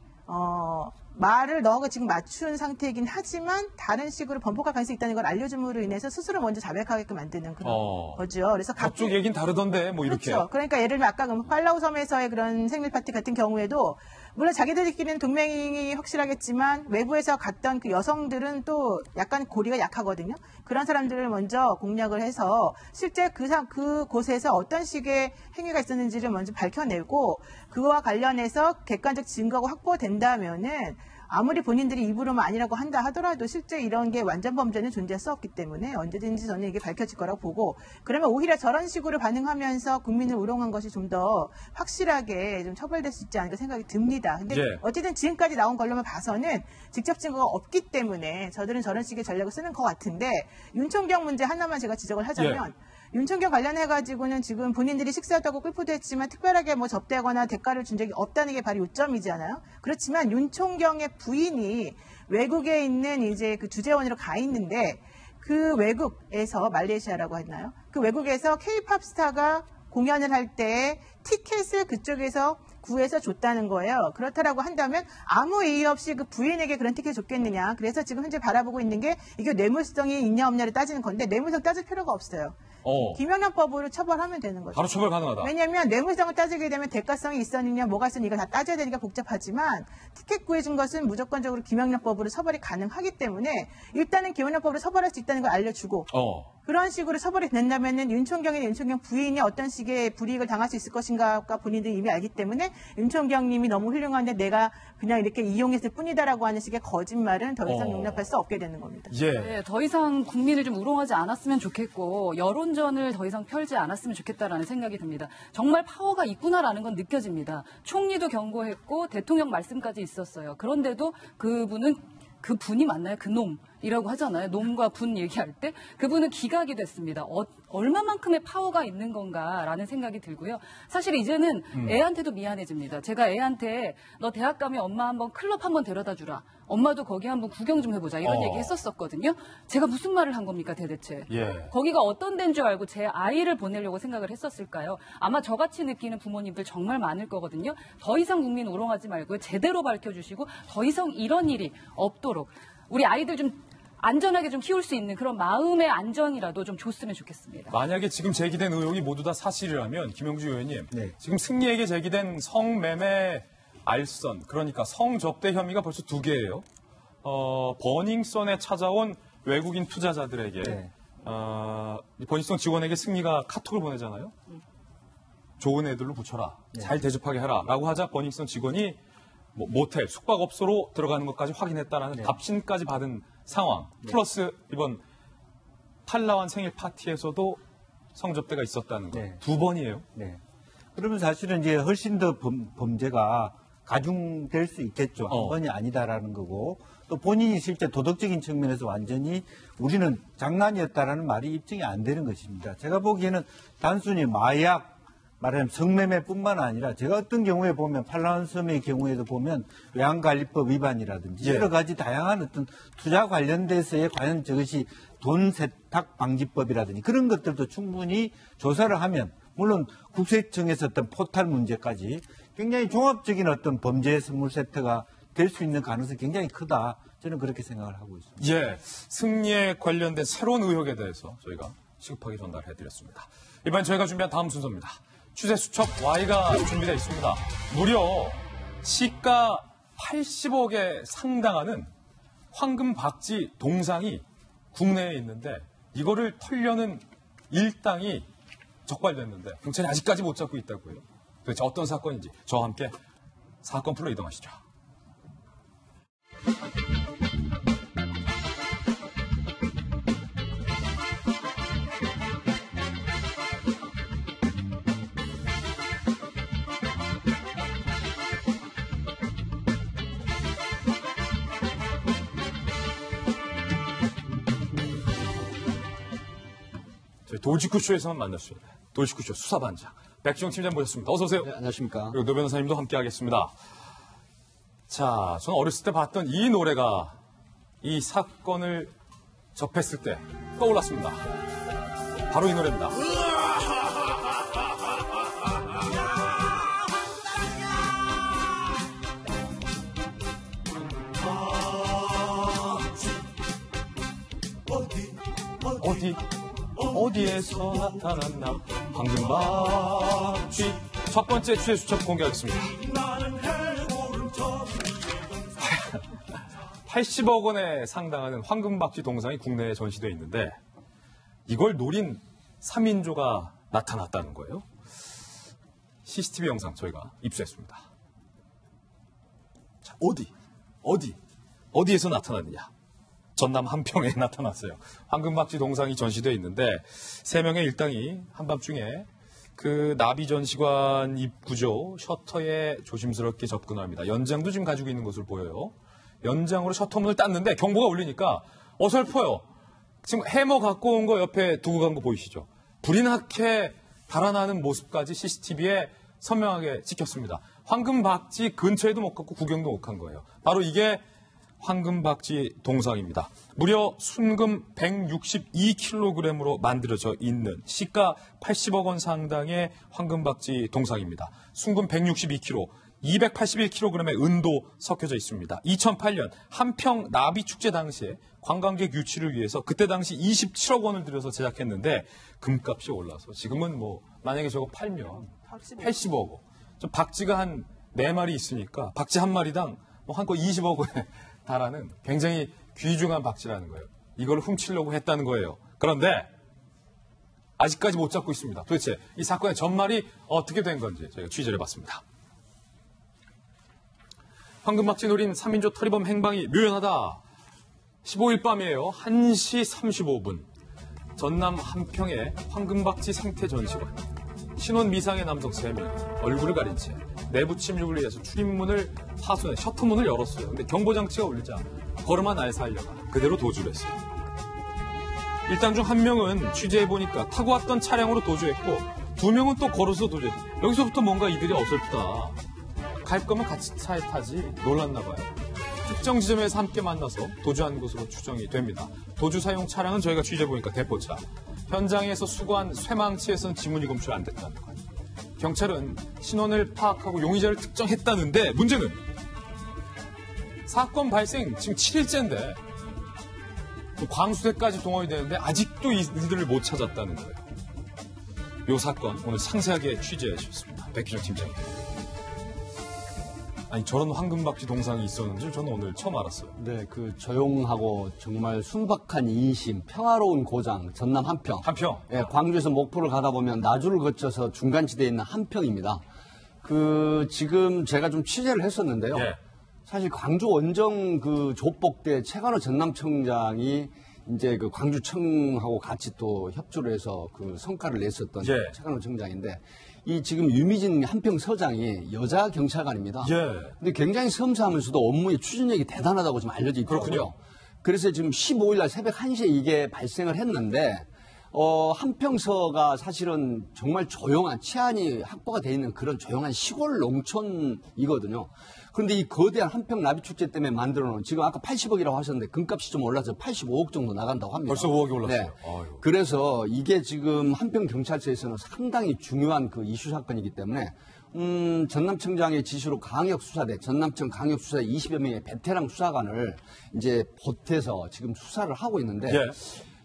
말을 너가 지금 맞춘 상태이긴 하지만 다른 식으로 번복할 가능성이 있다는 걸 알려줌으로 인해서 스스로 먼저 자백하게끔 만드는 그런 거죠. 그래서 저쪽 얘기는 다르던데 뭐 이렇게. 그렇죠. 그러니까 예를 들면 아까 팔라우 섬에서의 그런 생일 파티 같은 경우에도 물론 자기들끼리는 동맹이 확실하겠지만 외부에서 갔던 그 여성들은 또 약간 고리가 약하거든요. 그런 사람들을 먼저 공략을 해서 실제 그 곳에서 어떤 식의 행위가 있었는지를 먼저 밝혀내고 그와 관련해서 객관적 증거가 확보된다면은 아무리 본인들이 입으로만 아니라고 한다 하더라도 실제 이런 게 완전 범죄는 존재할 수 없기 때문에 언제든지 저는 이게 밝혀질 거라고 보고, 그러면 오히려 저런 식으로 반응하면서 국민을 우롱한 것이 좀 더 확실하게 좀 처벌될 수 있지 않을까 생각이 듭니다. 근데 어쨌든 지금까지 나온 걸로만 봐서는 직접 증거가 없기 때문에 저들은 저런 식의 전략을 쓰는 것 같은데, 윤총경 문제 하나만 제가 지적을 하자면 윤총경 관련해가지고는 지금 본인들이 식사했다고 끌포도 했지만 특별하게 뭐 접대하거나 대가를 준 적이 없다는 게 바로 요점이잖아요. 그렇지만 윤총경의 부인이 외국에 있는 이제 그 주재원으로 가 있는데 그 외국에서 말레이시아라고 했나요? 그 외국에서 K-팝 스타가 공연을 할 때 티켓을 그쪽에서 구해서 줬다는 거예요. 그렇다라고 한다면 아무 이유 없이 그 부인에게 그런 티켓을 줬겠느냐. 그래서 지금 현재 바라보고 있는 게 이게 뇌물성이 있냐 없냐를 따지는 건데 뇌물성 따질 필요가 없어요. 김영란법으로 처벌하면 되는 거죠. 바로 처벌 가능하다. 왜냐하면 뇌물성을 따지게 되면 대가성이 있었느냐 뭐가 있었느냐 이걸 다 따져야 되니까 복잡하지만 티켓 구해준 것은 무조건적으로 김영란법으로 처벌이 가능하기 때문에 일단은 김영란법으로 처벌할 수 있다는 걸 알려주고 그런 식으로 처벌이 된다면은 윤총경이나 윤총경 부인이 어떤 식의 불이익을 당할 수 있을 것인가가 본인들이 이미 알기 때문에 윤총경님이 너무 훌륭한데 내가 그냥 이렇게 이용했을 뿐이다라고 하는 식의 거짓말은 더 이상 용납할 수 없게 되는 겁니다. 네, 더 이상 국민을 좀 우롱하지 않았으면 좋겠고 여론전을 더 이상 펼지 않았으면 좋겠다라는 생각이 듭니다. 정말 파워가 있구나라는 건 느껴집니다. 총리도 경고했고 대통령 말씀까지 있었어요. 그런데도 그 분이 맞나요? 그 놈이라고 하잖아요. 놈과 분 얘기할 때 그분은 기각이 됐습니다. 얼마만큼의 파워가 있는 건가라는 생각이 들고요. 사실 이제는 애한테도 미안해집니다. 제가 애한테 너 대학 가면 엄마 한번 클럽 한번 데려다 주라. 엄마도 거기 한번 구경 좀 해보자. 이런 얘기 했었었거든요. 제가 무슨 말을 한 겁니까 대체. 거기가 어떤 데인 줄 알고 제 아이를 보내려고 생각을 했었을까요? 아마 저같이 느끼는 부모님들 정말 많을 거거든요. 더 이상 국민 우롱하지 말고 제대로 밝혀주시고 더 이상 이런 일이 없도록 우리 아이들 좀 안전하게 좀 키울 수 있는 그런 마음의 안전이라도 좀 줬으면 좋겠습니다. 만약에 지금 제기된 의혹이 모두 다 사실이라면 김영주 의원님, 지금 승리에게 제기된 성매매 알선, 그러니까 성접대 혐의가 벌써 2개예요. 버닝썬에 찾아온 외국인 투자자들에게 버닝썬 직원에게 승리가 카톡을 보내잖아요. 좋은 애들로 붙여라. 잘 대접하게 해라. 라고 하자 버닝썬 직원이 모텔, 숙박업소로 들어가는 것까지 확인했다라는 답신까지 받은 상황. 플러스 이번 팔라완 생일 파티에서도 성접대가 있었다는 거. 2번이에요. 그러면 사실은 이제 훨씬 더 범죄가 가중될 수 있겠죠. 한 번이 아니다라는 거고, 또 본인이 실제 도덕적인 측면에서 완전히 우리는 장난이었다라는 말이 입증이 안 되는 것입니다. 제가 보기에는 단순히 마약, 말하자면 성매매뿐만 아니라 제가 어떤 경우에 보면 팔라완 섬의 경우에도 보면 외환관리법 위반이라든지 여러 가지 다양한 어떤 투자 관련돼서의 과연 저것이 돈 세탁 방지법이라든지 그런 것들도 충분히 조사를 하면 물론 국세청에서 어떤 포탈 문제까지 굉장히 종합적인 어떤 범죄 선물 세트가 될 수 있는 가능성이 굉장히 크다. 저는 그렇게 생각을 하고 있습니다. 예, 승리에 관련된 새로운 의혹에 대해서 저희가 시급하게 전달해드렸습니다. 이번 저희가 준비한 다음 순서입니다. 취재 수첩 Y가 준비되어 있습니다. 무려 시가 80억에 상당하는 황금 박쥐 동상이 국내에 있는데 이거를 털려는 일당이 적발됐는데 경찰이 아직까지 못 잡고 있다고요. 도대체 어떤 사건인지 저와 함께 사건 풀로 이동하시죠. 저희 도지쿠쇼에서만 만났어요. 도지쿠쇼 수사반장 백지영 팀장 모셨습니다. 어서 오세요. 네, 안녕하십니까. 그리고 노 변호사님도 함께하겠습니다. 자, 저는 어렸을 때 봤던 이 노래가 이 사건을 접했을 때 떠올랐습니다. 바로 이 노래입니다. 어디에서 나타났나 황금박쥐. 첫 번째 취재 수첩 공개하겠습니다. 80억 원에 상당하는 황금박쥐 동상이 국내에 전시되어 있는데 이걸 노린 3인조가 나타났다는 거예요. CCTV 영상 저희가 입수했습니다. 자, 어디에서 나타났느냐? 전남 한평에 나타났어요. 황금박쥐 동상이 전시되어 있는데 3명의 일당이 한밤중에 그 나비 전시관 입구죠. 셔터에 조심스럽게 접근합니다. 연장도 지금 가지고 있는 것으로 보여요. 연장으로 셔터문을 땄는데 경보가 울리니까 어설퍼요. 지금 해머 갖고 온 거 옆에 두고 간 거 보이시죠? 불이 나게 달아나는 모습까지 CCTV에 선명하게 찍혔습니다. 황금박쥐 근처에도 못 갔고 구경도 못 간 거예요. 바로 이게 황금박쥐 동상입니다. 무려 순금 162kg으로 만들어져 있는 시가 80억 원 상당의 황금박쥐 동상입니다. 순금 162kg, 281kg의 은도 섞여져 있습니다. 2008년 한평 나비축제 당시에 관광객 유치를 위해서 그때 당시 27억 원을 들여서 제작했는데 금값이 올라서 지금은 뭐 만약에 저거 팔면 80억 원. 저 박쥐가 한 4마리 있으니까 박쥐 한 마리당 한껏 20억 원에 달하는 굉장히 귀중한 박쥐라는 거예요. 이걸 훔치려고 했다는 거예요. 그런데 아직까지 못 잡고 있습니다. 도대체 이 사건의 전말이 어떻게 된 건지 저희가 취재를 해봤습니다. 황금박쥐 노린 3인조 터리범 행방이 묘연하다. 15일 밤이에요. 1시 35분. 전남 한평의 황금박쥐 생태 전시관. 신혼 미상의 남성 3명, 얼굴을 가린 채 내부 침입을 위해서 출입문을 파손해 셔터문을 열었어요. 근데 경보장치가 울리자 걸음한 날 살려가 그대로 도주를 했어요. 일당 중 1명은 취재해보니까 타고 왔던 차량으로 도주했고 2명은 또 걸어서 도주했어요. 여기서부터 뭔가 이들이 어설프다. 갈 거면 같이 차에 타지. 놀랐나 봐요. 특정 지점에서 함께 만나서 도주한 것으로 추정이 됩니다. 도주 사용 차량은 저희가 취재해보니까 대포차. 현장에서 수거한 쇠망치에선 지문이 검출 안 됐다는 거예요. 경찰은 신원을 파악하고 용의자를 특정했다는데 문제는 사건 발생 지금 7일째인데 광수대까지 동원이 되는데 아직도 이들을 못 찾았다는 거예요. 이 사건 오늘 상세하게 취재해 주셨습니다. 백기정 팀장님. 아니 저런 황금박쥐 동상이 있었는지 저는 오늘 처음 알았어요. 네, 그 조용하고 정말 순박한 인심, 평화로운 고장, 전남 한평. 한평? 네, 광주에서 목포를 가다 보면 나주를 거쳐서 중간지대에 있는 한평입니다. 지금 제가 좀 취재를 했었는데요. 예. 사실 광주 원정 그 조폭대 최관호 전남청장이 이제 그 광주청하고 같이 또 협조를 해서 그 성과를 냈었던 예. 최관호 청장인데 이 지금 유미진 한평 서장이 여자 경찰관입니다. 예. 근데 굉장히 섬세하면서도 업무의 추진력이 대단하다고 지금 알려져 있더라고요. 그렇군요. 그래서 지금 15일 날 새벽 1시에 이게 발생을 했는데 한평서가 사실은 정말 조용한 치안이 확보가 돼 있는 그런 조용한 시골 농촌이거든요. 그런데 이 거대한 한평 나비축제 때문에 만들어놓은 지금 아까 80억이라고 하셨는데 금값이 좀 올라서 85억 정도 나간다고 합니다. 벌써 5억이 올랐어요. 네. 그래서 이게 지금 한평 경찰서에서는 상당히 중요한 그 이슈 사건이기 때문에 전남청장의 지시로 강역수사대, 전남청 강역수사대 20여 명의 베테랑 수사관을 이제 보태서 지금 수사를 하고 있는데 예.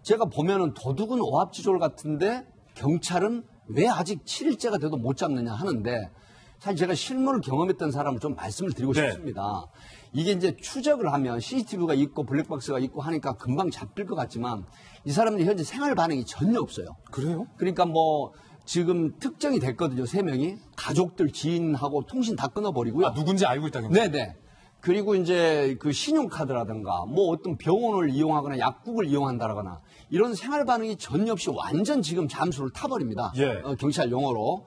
제가 보면은 도둑은 오합지졸 같은데 경찰은 왜 아직 7일째가 돼도 못 잡느냐 하는데 사실 제가 실무를 경험했던 사람을 좀 말씀을 드리고 네. 싶습니다. 이게 이제 추적을 하면 CCTV가 있고 블랙박스가 있고 하니까 금방 잡힐 것 같지만 이 사람들이 현재 생활 반응이 전혀 없어요. 그래요? 그러니까 뭐 지금 특정이 됐거든요. 3명이. 가족들, 지인하고 통신 다 끊어버리고요. 아, 누군지 알고 있다는 거죠? 네네. 그리고 이제 그 신용카드라든가 뭐 어떤 병원을 이용하거나 약국을 이용한다거나 이런 생활 반응이 전혀 없이 완전 지금 잠수를 타버립니다. 예. 경찰 용어로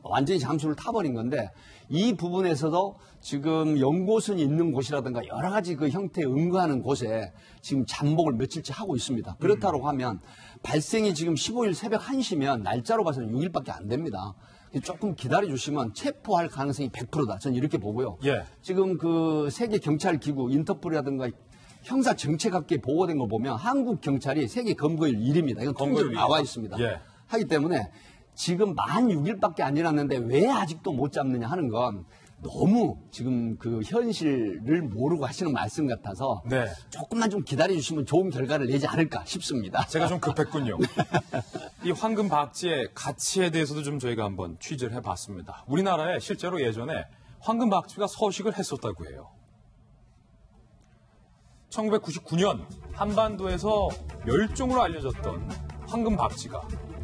완전히 잠수를 타버린 건데 이 부분에서도 지금 연고선이 있는 곳이라든가 여러 가지 그 형태에 응거하는 곳에 지금 잠복을 며칠째 하고 있습니다. 그렇다고 하면 발생이 지금 15일 새벽 1시면 날짜로 봐서는 6일밖에 안 됩니다. 조금 기다려주시면 체포할 가능성이 100%다. 저는 이렇게 보고요. 예. 지금 그 세계 경찰 기구 인터폴이라든가 형사 정책학계에 보고된 거 보면 한국 경찰이 세계 검거율 1위입니다. 이건 통계로 나와 있습니다. 예. 하기 때문에 지금 만 6일밖에 안 지났는데 왜 아직도 못 잡느냐 하는 건 너무 지금 그 현실을 모르고 하시는 말씀 같아서 네. 조금만 좀 기다려주시면 좋은 결과를 내지 않을까 싶습니다. 제가 좀 급했군요. 이 황금 박쥐의 가치에 대해서도 좀 저희가 한번 취재를 해봤습니다. 우리나라에 실제로 예전에 황금 박쥐가 서식을 했었다고 해요. 1999년 한반도에서 멸종으로 알려졌던 황금 박쥐가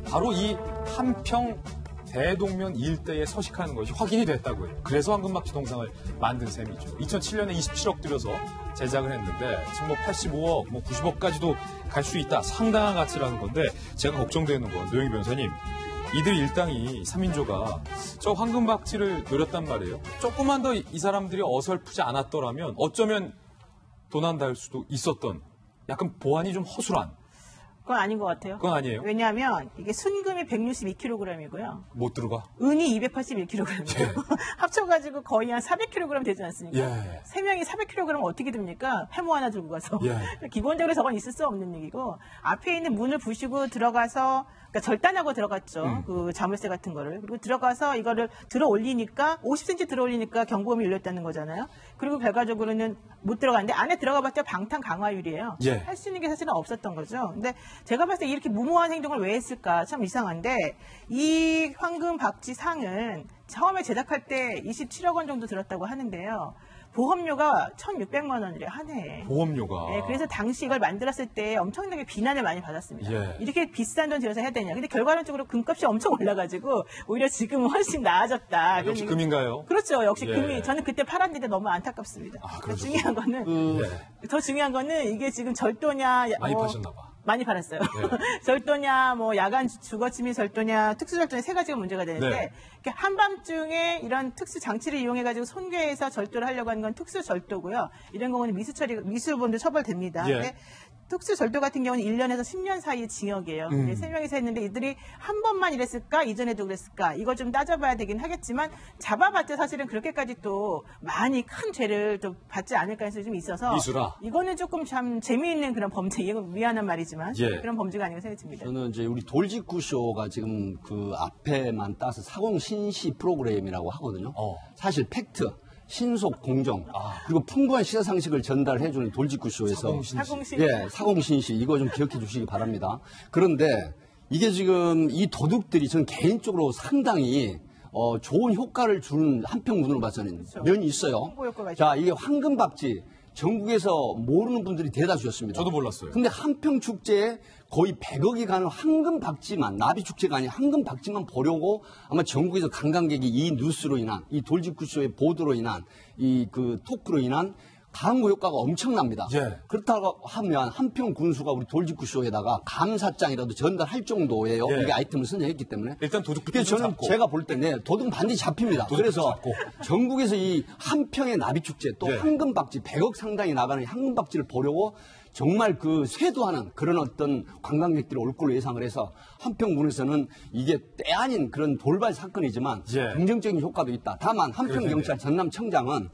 바로 이 한평 대동면 일대에 서식하는 것이 확인이 됐다고 해요. 그래서 황금박쥐 동상을 만든 셈이죠. 2007년에 27억 들여서 제작을 했는데 지금 뭐 85억, 뭐 90억까지도 갈 수 있다. 상당한 가치라는 건데 제가 걱정되는 건 노영희 변호사님. 이들 일당이 3인조가 저 황금박쥐를 노렸단 말이에요. 조금만 더 이 사람들이 어설프지 않았더라면 어쩌면 도난당할 수도 있었던 약간 보안이 좀 허술한. 그건 아닌 것 같아요. 그건 아니에요. 왜냐하면 이게 순금이 162kg이고요. 못 들어가. 은이 281kg이고 합쳐가지고 거의 한 400kg 되지 않습니까? 예. 3명이 400kg 어떻게 됩니까? 해모 하나 들고 가서. 예. 기본적으로 저건 있을 수 없는 얘기고 앞에 있는 문을 부시고 들어가서 그러니까 절단하고 들어갔죠. 그 자물쇠 같은 거를. 그리고 들어가서 이거를 들어 올리니까 50cm 들어 올리니까 경보음이 울렸다는 거잖아요. 그리고 결과적으로는 못 들어갔는데 안에 들어가봤자 방탄 강화율이에요. 예. 할 수 있는 게 사실은 없었던 거죠. 근데 제가 봤을 때 이렇게 무모한 행동을 왜 했을까 참 이상한데 이 황금 박쥐 상은 처음에 제작할 때 27억 원 정도 들었다고 하는데요. 보험료가 1,600만 원이래요, 한 해에. 보험료가. 네, 그래서 당시 이걸 만들었을 때 엄청나게 비난을 많이 받았습니다. 예. 이렇게 비싼 돈 들여서 해야 되냐. 근데 결과론적으로 금값이 엄청 올라가지고 오히려 지금은 훨씬 나아졌다. 역시 금인가요? 그렇죠. 역시 예. 금이. 저는 그때 팔았는데 너무 안타깝습니다. 중요한 거는 더 중요한 거는 이게 지금 절도냐 많이 파셨나 봐. 많이 팔았어요. 절도냐, 뭐 야간 주거침입 절도냐, 특수절도냐 세 가지가 문제가 되는데 네. 한밤중에 이런 특수 장치를 이용해가지고 손괴해서 절도를 하려고 하는 건 특수절도고요. 이런 경우는 미수범도 처벌됩니다. 예. 근데 특수절도 같은 경우는 1년에서 10년 사이의 징역이에요. 3명이서 했는데 이들이 한 번만 이랬을까? 이전에도 그랬을까? 이걸 좀 따져봐야 되긴 하겠지만 잡아봤자 사실은 그렇게까지 또 많이 큰 죄를 또 받지 않을 가능성이 좀 있어서 미수라. 이거는 조금 참 재미있는 그런 범죄, 이건 미안한 말이지만 예. 그런 범죄가 아닌가 생각이 듭니다. 저는 이제 우리 돌직구쇼가 지금 그 앞에만 따서 사공신시 프로그램이라고 하거든요. 사실 팩트, 신속, 공정, 그리고 풍부한 시사상식을 전달해주는 돌직구쇼에서 사공신시. 예, 사공신시 이거 좀 기억해 주시기 바랍니다. 그런데 이게 지금 이 도둑들이 저는 개인적으로 상당히 좋은 효과를 주는 한평문으로 봐서는 면이 있어요. 홍보 효과가 있죠. 자, 이게 황금박쥐 전국에서 모르는 분들이 대다수였습니다. 저도 몰랐어요. 근데 한평축제에 거의 100억이 가는 황금박쥐만, 나비축제가 아닌 황금박쥐만 보려고 아마 전국에서 관광객이 이 뉴스로 인한, 이 돌직구쇼의 보도로 인한, 이 그 토크로 인한 광고 효과가 엄청납니다. 예. 그렇다고 하면 한평 군수가 우리 돌직구쇼에다가 감사장이라도 전달할 정도예요. 예. 이게 아이템을 선정했기 때문에. 일단 도둑부터 그래서 좀 저는 잡고. 제가 볼 때 도둑은 반드시 잡힙니다. 그래서 잡고. 전국에서 이 한평의 나비축제 또 예. 황금박쥐 100억 상당이 나가는 황금박쥐를 보려고 정말 그 쇄도하는 그런 어떤 관광객들이 올 걸로 예상을 해서 한평군에서는 이게 때 아닌 그런 돌발 사건이지만 예. 긍정적인 효과도 있다. 다만 한평경찰 전남청장은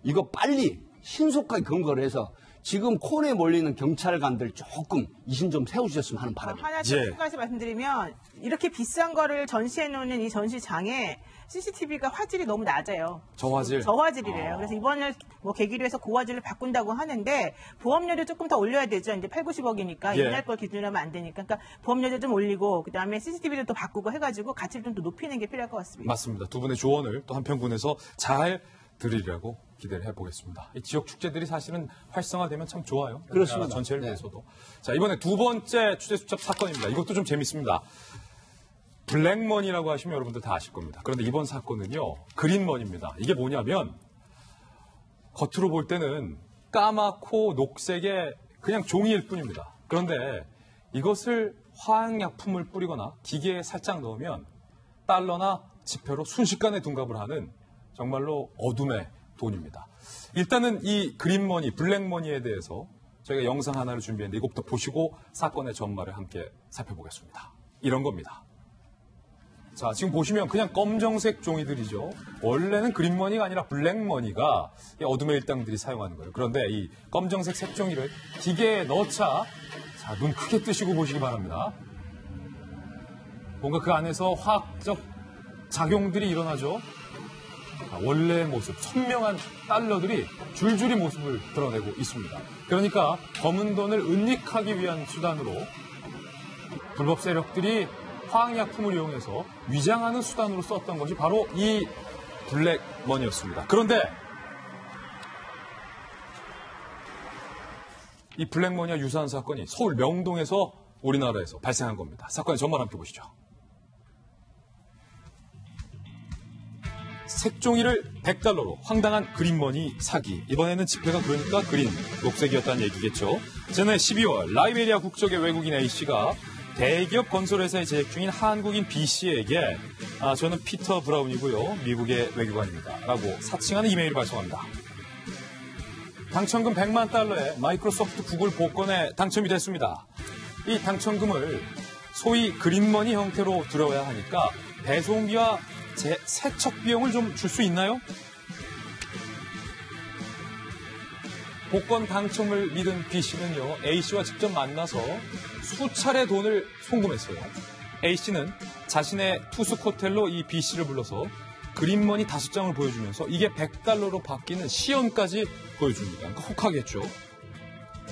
이거 빨리 신속하게 검거를 해서 지금 코너에 몰리는 경찰관들 조금 이신 좀 세우셨으면 하는 바람입니다. 하나 추가해서 말씀드리면 이렇게 비싼 거를 전시해 놓는 이 전시장에 CCTV가 화질이 너무 낮아요. 저화질? 저화질이래요. 그래서 이번을 뭐 계기로 해서 고화질을 바꾼다고 하는데 보험료를 조금 더 올려야 되죠. 이제 8, 90억이니까 예. 옛날 걸 기준으로 하면 안 되니까. 그러니까 보험료를 좀 올리고 그다음에 CCTV를 또 바꾸고 해가지고 가치를 좀 더 높이는 게 필요할 것 같습니다. 맞습니다. 두 분의 조언을 또 한편군에서 잘 들으려고 기대를 해보겠습니다. 이 지역 축제들이 사실은 활성화되면 참 좋아요. 그렇습니다. 전체를 위해서도. 자, 이번에 두 번째 취재 수첩 사건입니다. 이것도 좀 재밌습니다. 블랙머니라고 하시면 여러분들 다 아실 겁니다. 그런데 이번 사건은요, 그린머니입니다. 이게 뭐냐면, 겉으로 볼 때는 까맣고 녹색의 그냥 종이일 뿐입니다. 그런데 이것을 화학약품을 뿌리거나 기계에 살짝 넣으면 달러나 지폐로 순식간에 둔갑을 하는 정말로 어둠의 돈입니다. 일단은 이 그린머니, 블랙머니에 대해서 저희가 영상 하나를 준비했는데 이것부터 보시고 사건의 전말을 함께 살펴보겠습니다. 이런 겁니다. 자, 지금 보시면 그냥 검정색 종이들이죠. 원래는 그린머니가 아니라 블랙머니가 이 어둠의 일당들이 사용하는 거예요. 그런데 이 검정색 색종이를 기계에 넣자, 자, 눈 크게 뜨시고 보시기 바랍니다. 뭔가 그 안에서 화학적 작용들이 일어나죠. 자, 원래의 모습, 선명한 달러들이 줄줄이 모습을 드러내고 있습니다. 그러니까 검은 돈을 은닉하기 위한 수단으로 불법 세력들이 화학약품을 이용해서 위장하는 수단으로 썼던 것이 바로 이 블랙머니였습니다. 그런데 이 블랙머니와 유사한 사건이 서울 명동에서 우리나라에서 발생한 겁니다. 사건의 전말 함께 보시죠. 색종이를 $100로 황당한 그린머니 사기. 이번에는 지폐가 그러니까 그린, 녹색이었다는 얘기겠죠. 지난해 12월 라이베리아 국적의 외국인 A씨가 대기업 건설회사에 재직 중인 한국인 B씨에게 저는 피터 브라운이고요. 미국의 외교관입니다. 라고 사칭하는 이메일을 발송합니다. 당첨금 $100만 마이크로소프트 구글 복권에 당첨이 됐습니다. 이 당첨금을 소위 그린머니 형태로 들어야 하니까 배송비와 세척 비용을 좀 줄 수 있나요? 복권 당첨을 믿은 B씨는요, A씨와 직접 만나서 수차례 돈을 송금했어요. A씨는 자신의 투숙호텔로 이 B씨를 불러서 그린머니 5장을 보여주면서 이게 $100로 바뀌는 시연까지 보여줍니다. 그러니까 혹하겠죠.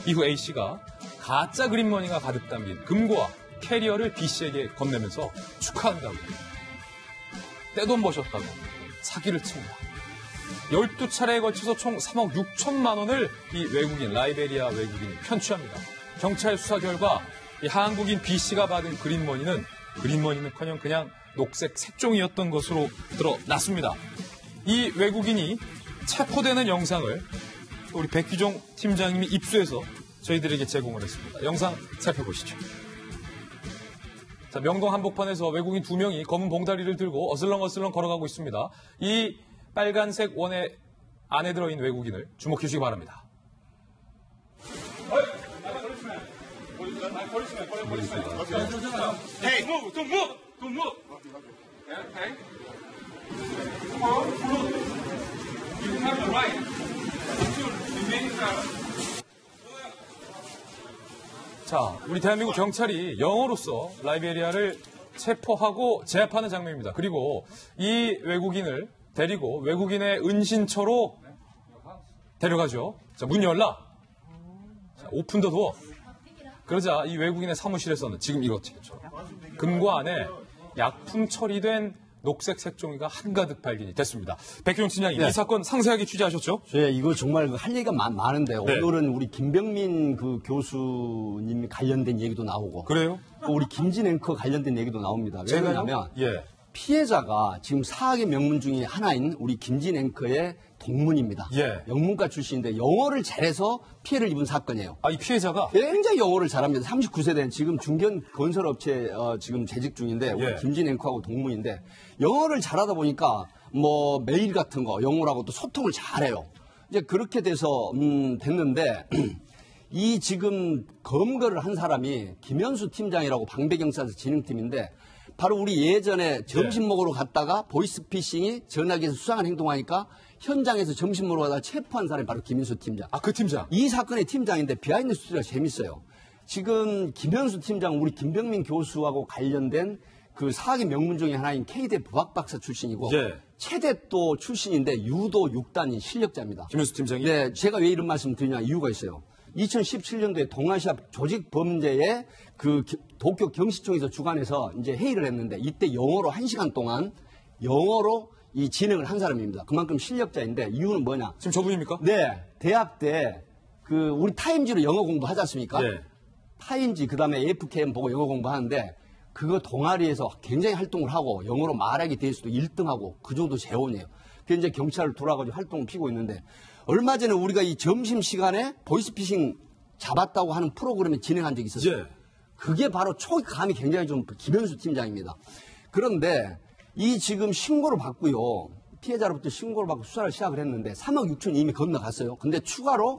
이후 A씨가 가짜 그린머니가 가득 담긴 금고와 캐리어를 B씨에게 건네면서 축하한다고, 떼돈 버셨다고 사기를 칩니다. 12차례에 걸쳐서 총 3억 6천만 원을 이 외국인, 라이베리아 외국인이 편취합니다. 경찰 수사 결과 이 한국인 B씨가 받은 그린머니는커녕 그냥 녹색 색종이였던 것으로 드러났습니다. 이 외국인이 체포되는 영상을 우리 백기종 팀장님이 입수해서 저희들에게 제공을 했습니다. 영상 살펴보시죠. 자, 명동 한복판에서 외국인 2명이 검은 봉다리를 들고 어슬렁어슬렁 걸어가고 있습니다. 이 빨간색 원의 안에 들어있는 외국인을 주목해 주시기 바랍니다. Hey, don't move. Okay. Come on, move. You have the right to remain silent. 자, 우리 대한민국 경찰이 영어로서 라이베리아를 체포하고 제압하는 장면입니다. 그리고 이 외국인을 데리고 외국인의 은신처로 데려가죠. 자, 문 열라. 자, 오픈 더 도어. 그러자 이 외국인의 사무실에서는 지금 이렇죠. 금고 안에 약품 처리된 녹색 색종이가 한가득 발견이 됐습니다. 백기종 팀장님, 이 사건 상세하게 취재하셨죠? 네, 이거 정말 할 얘기가 많은데 오늘은 우리 김병민 그 교수님 관련된 얘기도 나오고, 그래요? 또 우리 김진 앵커 관련된 얘기도 나옵니다. 왜냐하면 예. 피해자가 지금 사학의 명문 중에 하나인 우리 김진 앵커의 동문입니다. 예. 영문과 출신인데 영어를 잘해서 피해를 입은 사건이에요. 아, 이 피해자가? 굉장히 영어를 잘합니다. 39세대 지금 중견 건설업체 지금 재직 중인데 우리 예. 김진 앵커하고 동문인데 영어를 잘하다 보니까 뭐 메일 같은 거 영어라고 또 소통을 잘해요. 이제 그렇게 돼서 됐는데 이 지금 검거를 한 사람이 김현수 팀장이라고 방배경찰서 진흥팀인데 바로 우리 예전에 점심 먹으러 갔다가 보이스피싱이 전화기에서 수상한 행동하니까 현장에서 점심 먹으러 가다가 체포한 사람이 바로 김현수 팀장. 그 팀장? 이 사건의 팀장인데 비하인드 스토리가 재밌어요. 지금 김현수 팀장 우리 김병민 교수하고 관련된 그 사학의 명문 중에 하나인 K대 부학박사 출신이고 체대 또 출신인데 유도 6단인 실력자입니다. 김현수 팀장이? 네, 제가 왜 이런 말씀 드리냐 이유가 있어요. 2017년도에 동아시아 조직 범죄의 그 도쿄 경시청에서 주관해서 이제 회의를 했는데 이때 영어로 1시간 동안 영어로 이 진행을 한 사람입니다. 그만큼 실력자인데 이유는 뭐냐? 지금 저분입니까? 네, 대학 때 그 우리 타임지로 영어 공부하지 않습니까? 네. 타임지 그다음에 AFKM 보고 영어 공부하는데 그거 동아리에서 굉장히 활동을 하고 영어로 말하기 대해서도 1등하고 그 정도 재원이에요. 그래서 이제 경찰을 돌아가지고 활동을 피고 있는데 얼마 전에 우리가 이 점심시간에 보이스피싱 잡았다고 하는 프로그램을 진행한 적이 있었어요. 그게 바로 초감이 굉장히 좀 김현수 팀장입니다. 그런데 이 지금 신고를 받고요. 피해자로부터 신고를 받고 수사를 시작을 했는데 3억 6천이 이미 건너갔어요. 근데 추가로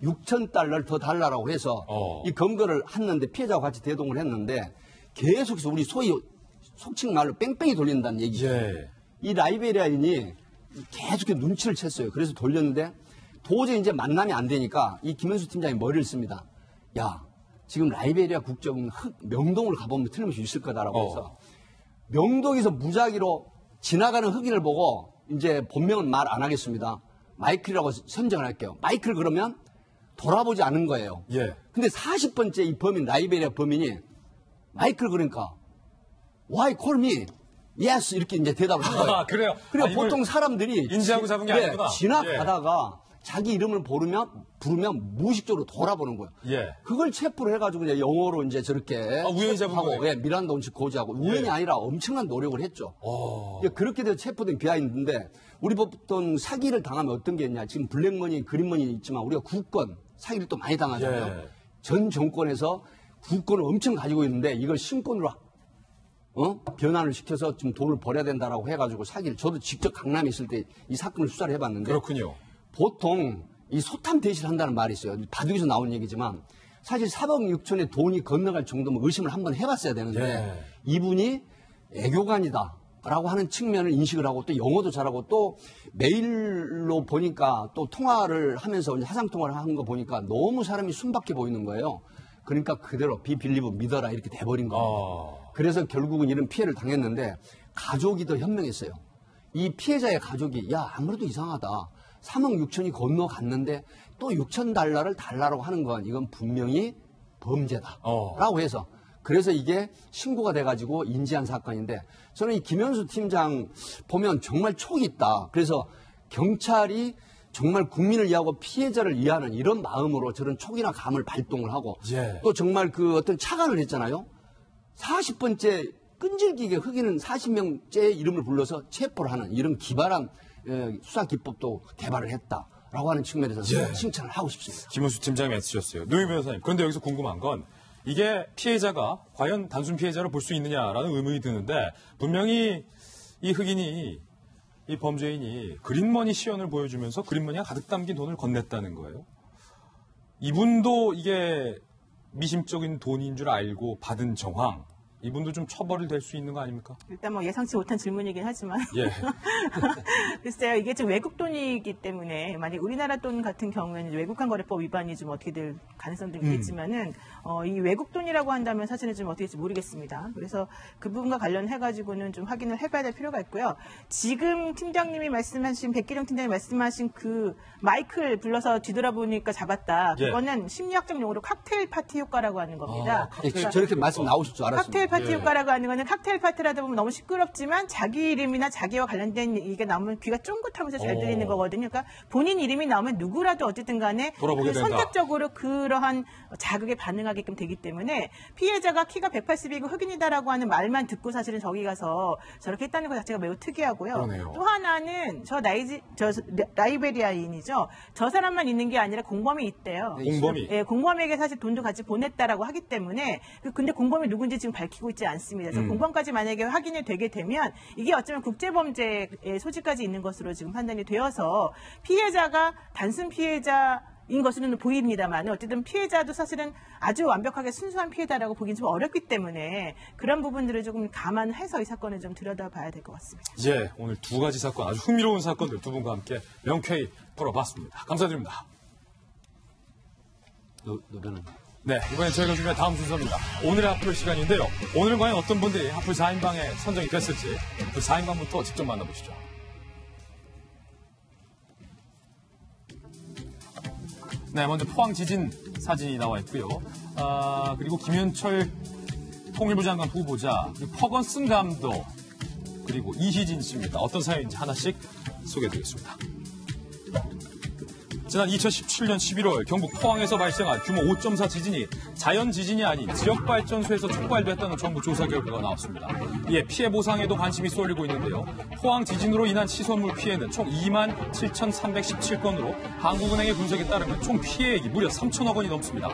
6천 달러를 더 달라고 해서 이 검거를 했는데 피해자와 같이 대동을 했는데 계속해서 우리 소위 속칭 말로 뺑뺑이 돌린다는 얘기죠. 이 라이베리아인이 계속 눈치를 챘어요. 그래서 돌렸는데 도저히 이제 만남이 안 되니까 이 김현수 팀장이 머리를 씁니다. 야, 지금 라이베리아 국적은 명동을 가보면 틀림없이 있을 거다라고 해서 명동에서 무작위로 지나가는 흑인을 보고 이제 본명은 말 안 하겠습니다. 마이클이라고 선정을 할게요. 마이클 그러면 돌아보지 않은 거예요. 근데 40번째 이 범인, 라이베리아 범인이 마이클 그러니까 Why call me? Yes 이렇게 이제 대답을 한 거예요. 그래요? 그리고 보통 사람들이 인지하고 잡은 게 아니구나. 지나가다가 자기 이름을 부르면 무의식적으로 돌아보는 거예요. 그걸 체포를 해가지고 이제 영어로 이제 저렇게 우연히 잡은 거예요? 미란다 원칙 고지하고 우연이 아니라 엄청난 노력을 했죠. 그렇게 돼서 체포된 비하인드인데 우리 보통 사기를 당하면 어떤 게 있냐? 지금 블랙머니, 그린머니 있지만 우리가 국권 사기를 또 많이 당하잖아요. 전 정권에서 국권을 엄청 가지고 있는데 이걸 신권으로 변환을 시켜서 좀 돈을 벌여야 된다라고 해가지고 사기를 저도 직접 강남에 있을 때 이 사건을 수사를 해봤는데 그렇군요. 보통 이 소탐 대시를 한다는 말이 있어요. 바둑에서 나온 얘기지만 사실 4억 6천의 돈이 건너갈 정도면 의심을 한번 해봤어야 되는데 이분이 애교관이다라고 하는 측면을 인식을 하고 또 영어도 잘하고 또 메일로 보니까 또 통화를 하면서 화상 통화를 하는 거 보니까 너무 사람이 순박해 보이는 거예요. 그러니까 그대로 비빌리브 믿어라 이렇게 돼버린 겁니다. 그래서 결국은 이런 피해를 당했는데 가족이 더 현명했어요. 이 피해자의 가족이 야 아무래도 이상하다. 3억 6천이 건너갔는데 또 6천 달러를 달라고 하는 건 이건 분명히 범죄다. 라고 해서 그래서 이게 신고가 돼가지고 인지한 사건인데 저는 이 김현수 팀장 보면 정말 촉이 있다. 그래서 경찰이 정말 국민을 위하고 피해자를 위하는 이런 마음으로 저런 촉이나 감을 발동을 하고 또 정말 그 어떤 착안을 했잖아요. 40번째 끈질기게 흑인은 40명째 이름을 불러서 체포를 하는 이런 기발한 수사 기법도 개발을 했다라고 하는 측면에서 칭찬을 하고 싶습니다. 김현수 팀장이 애쓰셨어요. 노희 변호사님, 그런데 여기서 궁금한 건 이게 피해자가 과연 단순 피해자로 볼 수 있느냐라는 의문이 드는데 분명히 이 흑인이 이 범죄인이 그린머니 시연을 보여주면서 그린머니가 가득 담긴 돈을 건넸다는 거예요. 이분도 이게 미심적인 돈인 줄 알고 받은 정황, 이분도 좀 처벌이 될 수 있는 거 아닙니까? 일단 뭐 예상치 못한 질문이긴 하지만 글쎄요, 이게 좀 외국 돈이기 때문에 만약 우리나라 돈 같은 경우에는 외국환 거래법 위반이 좀 어떻게 될 가능성도 있겠지만은 이 외국 돈이라고 한다면 사실은 좀 어떻게 될지 모르겠습니다. 그래서 그 부분과 관련해 가지고는 좀 확인을 해봐야 될 필요가 있고요. 지금 팀장님이 말씀하신 백기령 팀장님이 말씀하신 그 마이클 불러서 뒤돌아보니까 잡았다. 그거는 심리학적 용어로 칵테일 파티 효과라고 하는 겁니다. 그러니까 저렇게 말씀 나오실 줄 알았습니다. 칵테일 파티 효과라고 하는 거는 칵테일 파티를 하다 보면 너무 시끄럽지만 자기 이름이나 자기와 관련된 얘기가 나오면 귀가 쫑긋하면서 잘 들리는 거거든요. 그러니까 본인 이름이 나오면 누구라도 어쨌든 간에 그 선택적으로 그러한 자극에 반응하게끔 되기 때문에 피해자가 키가 180이고 흑인이다라고 하는 말만 듣고 사실은 저기 가서 저렇게 했다는 것 자체가 매우 특이하고요. 그러네요. 또 하나는 라이베리아인이죠. 저 사람만 있는 게 아니라 공범이 있대요. 공범이? 예, 공범에게 사실 돈도 같이 보냈다라고 하기 때문에 근데 공범이 누군지 지금 밝히고 있지 않습니다. 그래서 공범까지 만약에 확인이 되게 되면 이게 어쩌면 국제범죄의 소지까지 있는 것으로 지금 판단이 되어서 피해자가 단순 피해자 인 것으로는 보입니다만 어쨌든 피해자도 사실은 아주 완벽하게 순수한 피해자라고 보기는 좀 어렵기 때문에 그런 부분들을 조금 감안해서 이 사건을 좀 들여다봐야 될 것 같습니다. 예, 오늘 두 가지 사건, 아주 흥미로운 사건들 두 분과 함께 명쾌히 풀어봤습니다. 감사드립니다. 노변은. 네, 이번엔 저희가 준비한 다음 순서입니다. 오늘의 핫플 시간인데요. 오늘은 과연 어떤 분들이 핫플 4인방에 선정이 됐을지 그 4인방부터 직접 만나보시죠. 네, 먼저 포항 지진 사진이 나와 있고요. 그리고 김현철 통일부 장관 후보자, 그리고 퍼건슨 감독, 그리고 이희진 씨입니다. 어떤 사연인지 하나씩 소개해드리겠습니다. 지난 2017년 11월 경북 포항에서 발생한 규모 5.4 지진이 자연 지진이 아닌 지역발전소에서 촉발됐다는 정부 조사 결과가 나왔습니다. 이에 피해 보상에도 관심이 쏠리고 있는데요. 포항 지진으로 인한 시설물 피해는 총 27,317건으로 한국은행의 분석에 따르면 총 피해액이 무려 3천억 원이 넘습니다.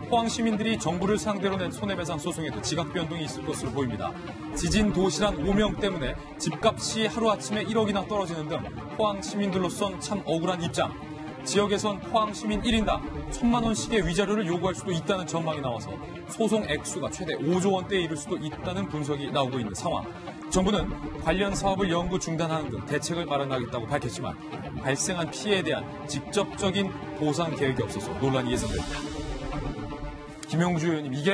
포항 시민들이 정부를 상대로 낸 손해배상 소송에도 지각 변동이 있을 것으로 보입니다. 지진 도시란 오명 때문에 집값이 하루아침에 1억이나 떨어지는 등 포항 시민들로선 참 억울한 입장. 지역에선 포항 시민 1인당 1,000만 원씩의 위자료를 요구할 수도 있다는 전망이 나와서 소송 액수가 최대 5조 원대에 이를 수도 있다는 분석이 나오고 있는 상황. 정부는 관련 사업을 영구 중단하는 등 대책을 마련하겠다고 밝혔지만 발생한 피해에 대한 직접적인 보상 계획이 없어서 논란이 예상됩니다. 김영주 의원님, 이게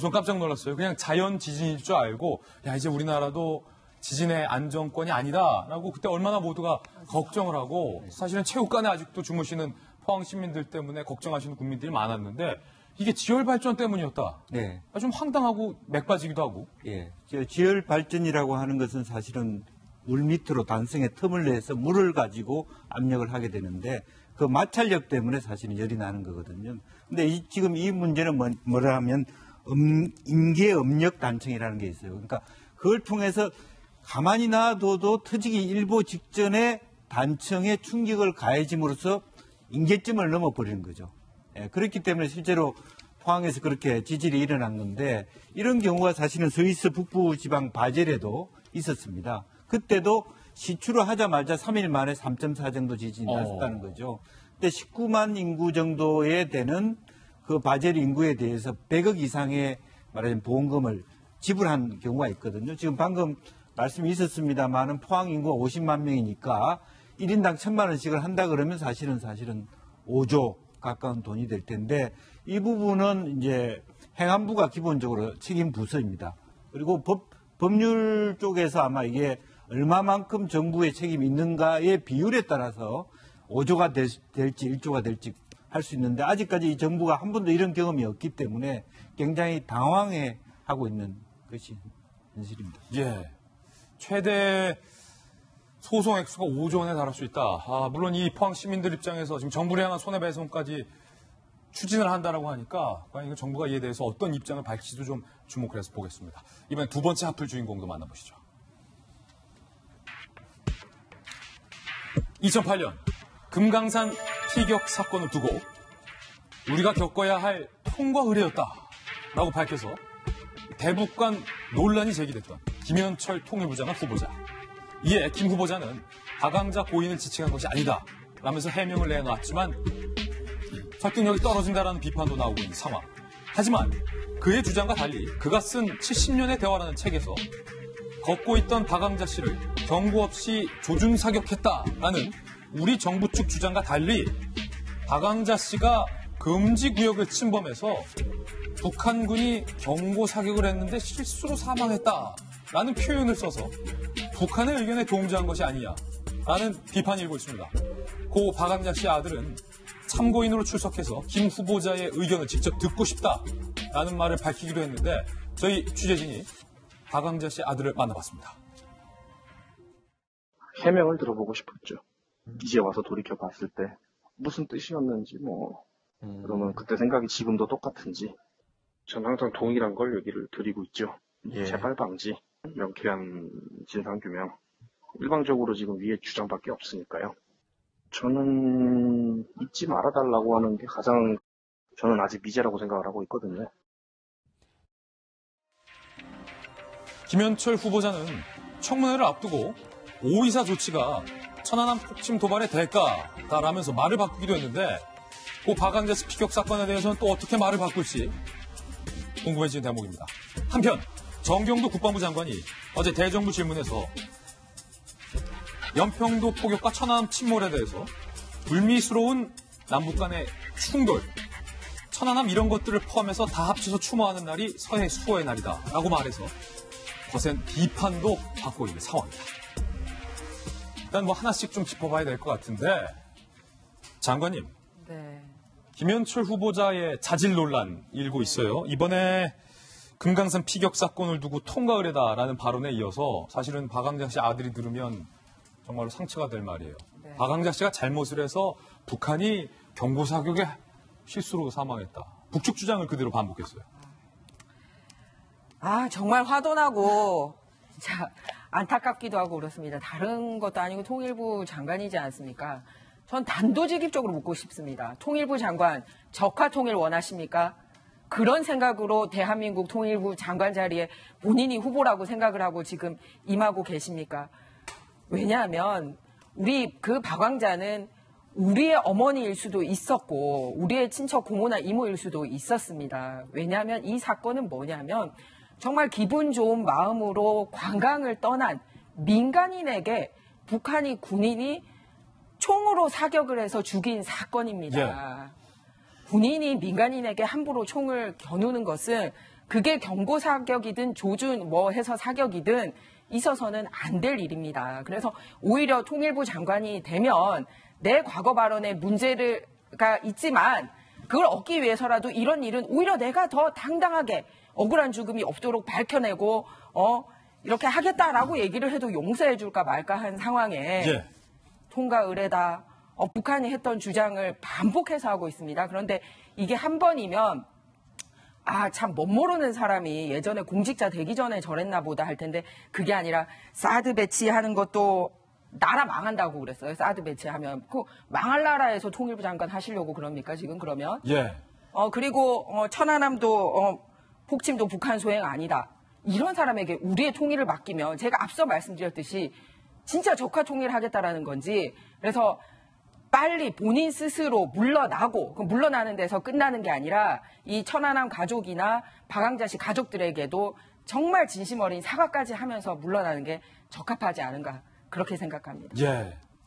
전 깜짝 놀랐어요. 그냥 자연 지진일 줄 알고 야 이제 우리나라도 지진의 안정권이 아니다라고 그때 얼마나 모두가 걱정을 하고 사실은 체육관에 아직도 주무시는 포항 시민들 때문에 걱정하시는 국민들이 많았는데 이게 지열 발전 때문이었다. 네. 좀 황당하고 맥빠지기도 하고. 예. 지열 발전이라고 하는 것은 사실은 물 밑으로 단성의 틈을 내서 물을 가지고 압력을 하게 되는데 그 마찰력 때문에 사실은 열이 나는 거거든요. 근데 지금 이 문제는 뭐라 하면 임계 압력 단층이라는 게 있어요. 그러니까 그걸 통해서 가만히 놔둬도 터지기 일보 직전에 단층에 충격을 가해짐으로써 임계점을 넘어버리는 거죠. 예, 그렇기 때문에 실제로 포항에서 그렇게 지진이 일어난 건데 이런 경우가 사실은 스위스 북부 지방 바젤에도 있었습니다. 그때도 시추를 하자마자 3일 만에 3.4 정도 지진이 났었다는 거죠. 근데 19만 인구 정도에 되는 그 바젤 인구에 대해서 100억 이상의 말하자면 보험금을 지불한 경우가 있거든요. 지금 방금 말씀이 있었습니다만은 포항 인구가 50만 명이니까 1인당 1,000만 원씩을 한다 그러면 사실은 5조 가까운 돈이 될 텐데 이 부분은 이제 행안부가 기본적으로 책임 부서입니다. 그리고 법률 쪽에서 아마 이게 얼마만큼 정부의 책임이 있는가의 비율에 따라서 5조가 될지 1조가 될지 할 수 있는데 아직까지 이 정부가 한 번도 이런 경험이 없기 때문에 굉장히 당황해하고 있는 것이 현실입니다. 예. 최대 소송 액수가 5조 원에 달할 수 있다. 물론 이 포항 시민들 입장에서 지금 정부를 향한 손해배상까지 추진을 한다라고 하니까 과연 정부가 이에 대해서 어떤 입장을 밝힐지도 좀 주목을 해서 보겠습니다. 이번엔 두 번째 핫플 주인공도 만나보시죠. 2008년 금강산 피격 사건을 두고 우리가 겪어야 할 통과 의례였다라고 밝혀서 대북 간 논란이 제기됐던 김현철 통일부 장관 후보자. 이에 김 후보자는 박왕자 고인을 지칭한 것이 아니다 라면서 해명을 내놨지만 설득력이 떨어진다라는 비판도 나오고 있는 상황. 하지만 그의 주장과 달리 그가 쓴 70년의 대화라는 책에서 걷고 있던 박왕자 씨를 경고 없이 조준 사격했다라는 우리 정부 측 주장과 달리 박왕자 씨가 금지 구역을 침범해서 북한군이 경고 사격을 했는데 실수로 사망했다라는 표현을 써서 북한의 의견에 동조한 것이 아니냐라는 비판이 일고 있습니다. 고 박왕자 씨의 아들은 참고인으로 출석해서 김 후보자의 의견을 직접 듣고 싶다라는 말을 밝히기도 했는데 저희 취재진이 박왕자 씨의 아들을 만나봤습니다. 해명을 들어보고 싶었죠. 이제 와서 돌이켜봤을 때 무슨 뜻이었는지 그러면 그때 생각이 지금도 똑같은지 전 항상 동일한 걸 얘기를 드리고 있죠. 재발 방지, 명쾌한 진상규명, 일방적으로 지금 위에 주장밖에 없으니까요. 저는 잊지 말아달라고 하는 게 가장 저는 아직 미제라고 생각을 하고 있거든요. 김현철 후보자는 청문회를 앞두고 오이사 조치가 천안함 폭침 도발의 대가다라면서 말을 바꾸기도 했는데 그 박광자 씨 피격 사건에 대해서는 또 어떻게 말을 바꿀지 궁금해지는 대목입니다. 한편 정경도 국방부 장관이 어제 대정부 질문에서 연평도 포격과 천안함 침몰에 대해서 불미스러운 남북 간의 충돌, 천안함 이런 것들을 포함해서 다 합쳐서 추모하는 날이 서해 수호의 날이다 라고 말해서 거센 비판도 받고 있는 상황입니다. 일단 뭐 하나씩 좀 짚어봐야 될 것 같은데 장관님, 네. 김현철 후보자의 자질 논란 일고 있어요. 이번에 금강산 피격 사건을 두고 통과 의례다라는 발언에 이어서 사실은 박광자 씨 아들이 들으면 정말로 상처가 될 말이에요. 네. 박광자 씨가 잘못을 해서 북한이 경고사격에 실수로 사망했다. 북측 주장을 그대로 반복했어요. 아, 정말 화도 나고 진짜 안타깝기도 하고 그렇습니다. 다른 것도 아니고 통일부 장관이지 않습니까? 전 단도직입적으로 묻고 싶습니다. 통일부 장관, 적화 통일 원하십니까? 그런 생각으로 대한민국 통일부 장관 자리에 본인이 후보라고 생각을 하고 지금 임하고 계십니까? 왜냐하면 우리 그 박광자는 우리의 어머니일 수도 있었고 우리의 친척 고모나 이모일 수도 있었습니다. 왜냐하면 이 사건은 뭐냐면 정말 기분 좋은 마음으로 관광을 떠난 민간인에게 북한이 군인이 총으로 사격을 해서 죽인 사건입니다. 군인이 민간인에게 함부로 총을 겨누는 것은 그게 경고 사격이든 조준 뭐 해서 사격이든 있어서는 안 될 일입니다. 그래서 오히려 통일부 장관이 되면 내 과거 발언에 문제가 있지만 그걸 얻기 위해서라도 이런 일은 오히려 내가 더 당당하게 억울한 죽음이 없도록 밝혀내고 이렇게 하겠다라고 얘기를 해도 용서해 줄까 말까 한 상황에 통과 의례다. 북한이 했던 주장을 반복해서 하고 있습니다. 그런데 이게 한 번이면 참 못 모르는 사람이 예전에 공직자 되기 전에 저랬나 보다 할 텐데 그게 아니라 사드 배치하는 것도 나라 망한다고 그랬어요. 사드 배치하면 그 망할 나라에서 통일부 장관 하시려고 그럽니까 지금 그러면? 그리고 천안함도 폭침도 북한 소행 아니다. 이런 사람에게 우리의 통일을 맡기면 제가 앞서 말씀드렸듯이 진짜 적화 통일하겠다라는 건지 그래서 빨리 본인 스스로 물러나고 그 물러나는 데서 끝나는 게 아니라 이 천안함 가족이나 박광자 씨 가족들에게도 정말 진심 어린 사과까지 하면서 물러나는 게 적합하지 않은가 그렇게 생각합니다.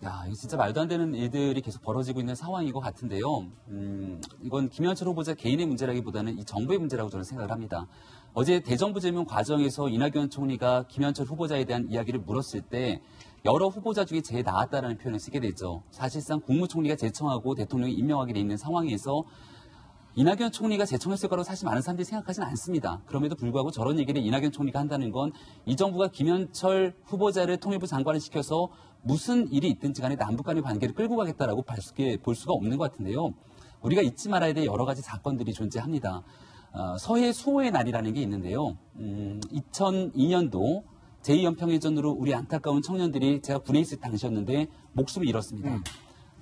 야, 이거 진짜 말도 안 되는 일들이 계속 벌어지고 있는 상황인 것 같은데요. 이건 김현철 후보자 개인의 문제라기보다는 이 정부의 문제라고 저는 생각을 합니다. 어제 대정부 질문 과정에서 이낙연 총리가 김현철 후보자에 대한 이야기를 물었을 때 여러 후보자 중에 제일 나았다라는 표현을 쓰게 되죠. 사실상 국무총리가 제청하고 대통령이 임명하게 돼 있는 상황에서 이낙연 총리가 제청했을 거라고 사실 많은 사람들이 생각하지는 않습니다. 그럼에도 불구하고 저런 얘기를 이낙연 총리가 한다는 건 이 정부가 김현철 후보자를 통일부 장관을 시켜서 무슨 일이 있든지 간에 남북 간의 관계를 끌고 가겠다라고 볼 수가 없는 것 같은데요. 우리가 잊지 말아야 될 여러 가지 사건들이 존재합니다. 서해 수호의 날이라는 게 있는데요. 2002년도 제2연평해전으로 우리 안타까운 청년들이 제가 군에 있을 당시였는데 목숨을 잃었습니다.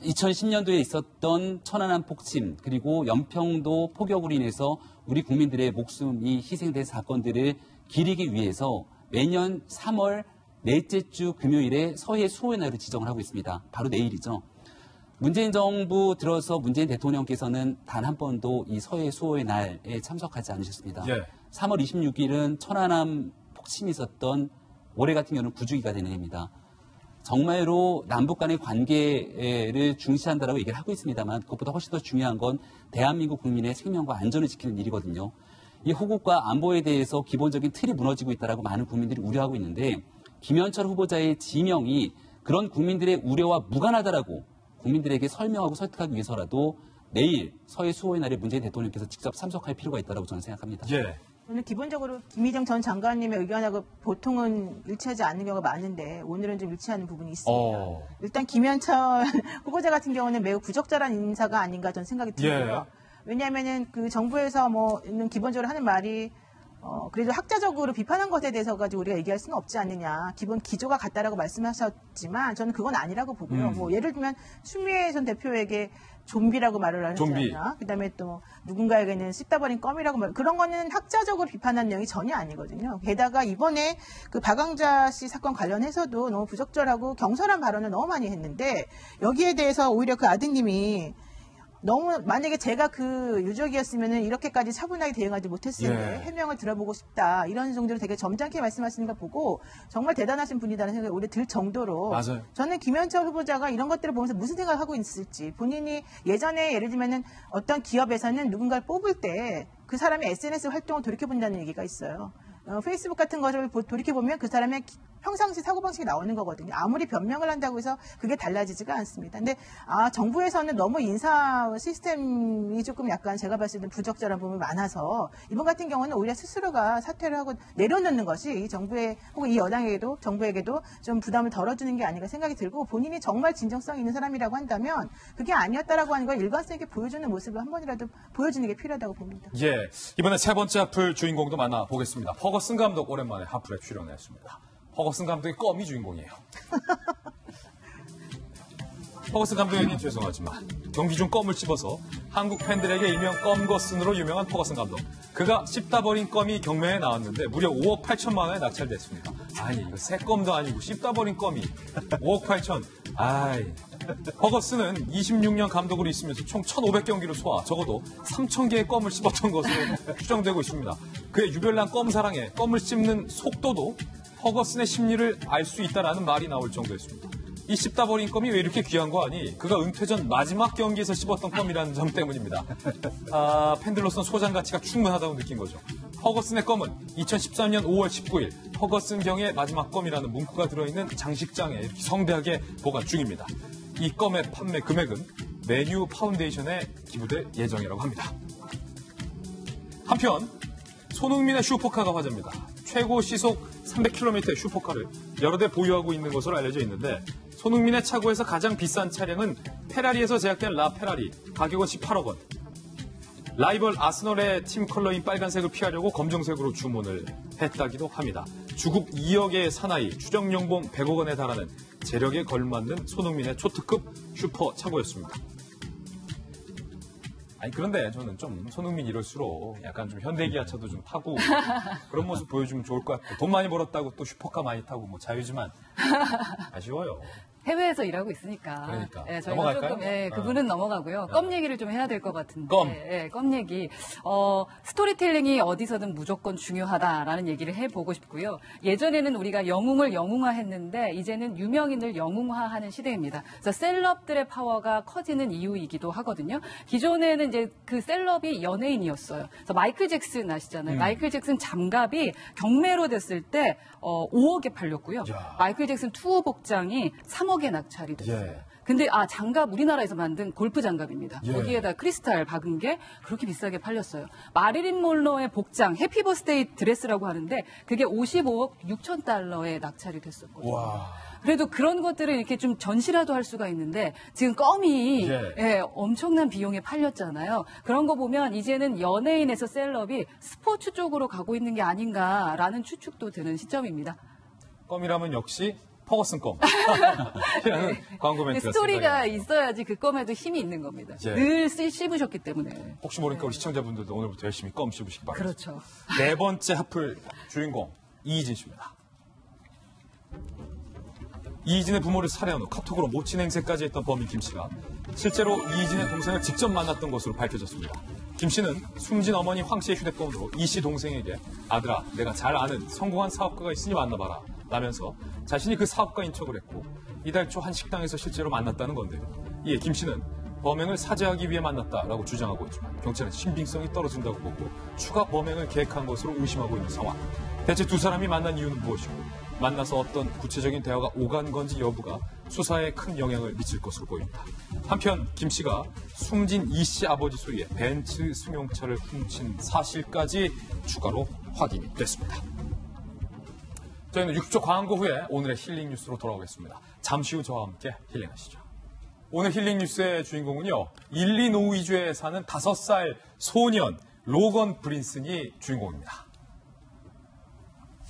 2010년도에 있었던 천안함 폭침 그리고 연평도 포격으로 인해서 우리 국민들의 목숨이 희생된 사건들을 기리기 위해서 매년 3월 넷째 주 금요일에 서해 수호의 날을 지정을 하고 있습니다. 바로 내일이죠. 문재인 정부 들어서 문재인 대통령께서는 단 한 번도 이 서해 수호의 날에 참석하지 않으셨습니다. 3월 26일은 천안함 폭침이 있었던 올해 같은 경우는 9주기가 되는 해입니다. 정말로 남북 간의 관계를 중시한다라고 얘기를 하고 있습니다만 그것보다 훨씬 더 중요한 건 대한민국 국민의 생명과 안전을 지키는 일이거든요. 이 호국과 안보에 대해서 기본적인 틀이 무너지고 있다라고 많은 국민들이 우려하고 있는데 김현철 후보자의 지명이 그런 국민들의 우려와 무관하다라고 국민들에게 설명하고 설득하기 위해서라도 내일 서해 수호의 날에 문재인 대통령께서 직접 참석할 필요가 있다고 저는 생각합니다. 오늘 기본적으로 김희정 전 장관님의 의견하고 보통은 일치하지 않는 경우가 많은데 오늘은 좀 일치하는 부분이 있습니다. 일단 김현철 후보자 같은 경우는 매우 부적절한 인사가 아닌가 저는 생각이 들고요. 왜냐하면은 그 정부에서 기본적으로 하는 말이 그래도 학자적으로 비판한 것에 대해서 가지고 우리가 얘기할 수는 없지 않느냐. 기본 기조가 같다라고 말씀하셨지만 저는 그건 아니라고 보고요. 뭐 예를 들면 추미애 전 대표에게 좀비라고 말을 하셨잖아요. 그다음에 또 누군가에게는 씹다 버린 껌이라고 그런 거는 학자적으로 비판한 내용이 전혀 아니거든요. 게다가 이번에 그 박광자 씨 사건 관련해서도 너무 부적절하고 경솔한 발언을 너무 많이 했는데 여기에 대해서 오히려 그 아드님이 너무 만약에 제가 그 유족이었으면은 이렇게까지 차분하게 대응하지 못했을 텐데 해명을 들어보고 싶다 이런 정도로 되게 점잖게 말씀하시는 거 보고 정말 대단하신 분이다라는 생각이 오히려 들 정도로 맞아요. 저는 김현철 후보자가 이런 것들을 보면서 무슨 생각을 하고 있을지 본인이 예전에 예를 들면은 어떤 기업에서는 누군가를 뽑을 때 그 사람의 SNS 활동을 돌이켜본다는 얘기가 있어요. 페이스북 같은 것을 돌이켜보면 그 사람의 평상시 사고방식이 나오는 거거든요. 아무리 변명을 한다고 해서 그게 달라지지가 않습니다. 근데 정부에서는 너무 인사 시스템이 조금 약간 제가 봤을 때 부적절한 부분이 많아서 이번 같은 경우는 오히려 스스로가 사퇴를 하고 내려놓는 것이 이 정부에 혹은 이 여당에게도 정부에게도 좀 부담을 덜어주는 게 아닌가 생각이 들고 본인이 정말 진정성 있는 사람이라고 한다면 그게 아니었다라고 하는 걸 일관성있게 보여주는 모습을 한 번이라도 보여주는 게 필요하다고 봅니다. 예, 이번에 세 번째 하플 주인공도 만나보겠습니다. 허거슨 감독 오랜만에 하플에 출연했습니다. 허거슨 감독의 껌이 주인공이에요. 허거슨 감독에겐 죄송하지만 경기 중 껌을 씹어서 한국 팬들에게 일명 껌거슨으로 유명한 허거슨 감독. 그가 씹다 버린 껌이 경매에 나왔는데 무려 5억 8천만 원에 낙찰됐습니다. 아니 이거 새 껌도 아니고 씹다 버린 껌이 5억 8천. 아이. 허거슨은 26년 감독으로 있으면서 총 1,500경기를 소화 적어도 3,000개의 껌을 씹었던 것으로 추정되고 있습니다. 그의 유별난 껌 사랑에 껌을 씹는 속도도 허거슨의 심리를 알 수 있다라는 말이 나올 정도였습니다. 이 씹다 버린 껌이 왜 이렇게 귀한 거 아니? 그가 은퇴 전 마지막 경기에서 씹었던 껌이라는 점 때문입니다. 팬들로서는 소장 가치가 충분하다고 느낀 거죠. 허거슨의 껌은 2013년 5월 19일 허거슨 경의 마지막 껌이라는 문구가 들어있는 장식장에 이렇게 성대하게 보관 중입니다. 이 껌의 판매 금액은 메뉴 파운데이션에 기부될 예정이라고 합니다. 한편 손흥민의 슈퍼카가 화제입니다. 최고 시속 300km의 슈퍼카를 여러 대 보유하고 있는 것으로 알려져 있는데 손흥민의 차고에서 가장 비싼 차량은 페라리에서 제작된 라 페라리, 가격은 18억 원. 라이벌 아스널의 팀 컬러인 빨간색을 피하려고 검정색으로 주문을 했다기도 합니다. 주국 2억의 사나이, 추정 연봉 100억 원에 달하는 재력에 걸맞는 손흥민의 초특급 슈퍼 차고였습니다. 아니 그런데 저는 좀 손흥민 이럴수록 약간 좀 현대기아차도 좀 타고 그런 모습 보여주면 좋을 것 같아요. 돈 많이 벌었다고 또 슈퍼카 많이 타고 뭐 자유지만 아쉬워요. 해외에서 일하고 있으니까. 그러니까. 저희가 넘어갈까요? 조금, 그분은 넘어가고요. 껌 얘기를 좀 해야 될 것 같은데. 껌. 껌 얘기. 스토리텔링이 어디서든 무조건 중요하다라는 얘기를 해보고 싶고요. 예전에는 우리가 영웅을 영웅화했는데 이제는 유명인을 영웅화하는 시대입니다. 그래서 셀럽들의 파워가 커지는 이유이기도 하거든요. 기존에는 이제 그 셀럽이 연예인이었어요. 그래서 마이클 잭슨 아시잖아요. 마이클 잭슨 장갑이 경매로 됐을 때 5억에 팔렸고요. 마이클 잭슨 투어 복장이 3억에 낙찰이 됐어요. 근데 장갑 우리나라에서 만든 골프 장갑입니다. 거기에다 크리스탈 박은 게 그렇게 비싸게 팔렸어요. 마릴린 monroe의 복장 해피 버스데이 드레스라고 하는데 그게 55억 6천 달러에 낙찰이 됐었거든요. 그래도 그런 것들을 이렇게 좀 전시라도 할 수가 있는데 지금 껌이 엄청난 비용에 팔렸잖아요. 그런 거 보면 이제는 연예인에서 셀럽이 스포츠 쪽으로 가고 있는 게 아닌가라는 추측도 드는 시점입니다. 껌이라면 역시 허거슨 껌. 광고 멘트가 스토리가 있어야지 그 껌에도 힘이 있는 겁니다. 늘 씹으셨기 때문에. 혹시 모르니까 우리 시청자분들도 오늘부터 열심히 껌 씹으시기 바랍니다. 그렇죠. 네 번째 하플 주인공 이희진 씨입니다. 이희진의 부모를 살해한 후 카톡으로 모친 행세까지 했던 범인 김 씨가 실제로 이희진의 동생을 직접 만났던 것으로 밝혀졌습니다. 김 씨는 숨진 어머니 황 씨의 휴대폰으로 이 씨 동생에게 아들아 내가 잘 아는 성공한 사업가가 있으니 만나봐라 라면서 자신이 그 사업가인 척을 했고 이달 초 한 식당에서 실제로 만났다는 건데요. 이에 김 씨는 범행을 사죄하기 위해 만났다라고 주장하고 있지만 경찰은 신빙성이 떨어진다고 보고 추가 범행을 계획한 것으로 의심하고 있는 상황. 대체 두 사람이 만난 이유는 무엇이고 만나서 어떤 구체적인 대화가 오간 건지 여부가 수사에 큰 영향을 미칠 것으로 보입니다. 한편 김 씨가 숨진 이 씨 아버지 소유의 벤츠 승용차를 훔친 사실까지 추가로 확인이 됐습니다. 저희는 60초 광고 후에 오늘의 힐링 뉴스로 돌아오겠습니다. 잠시 후 저와 함께 힐링하시죠. 오늘 힐링 뉴스의 주인공은요. 일리노이주에 사는 5살 소년 로건 브린슨이 주인공입니다.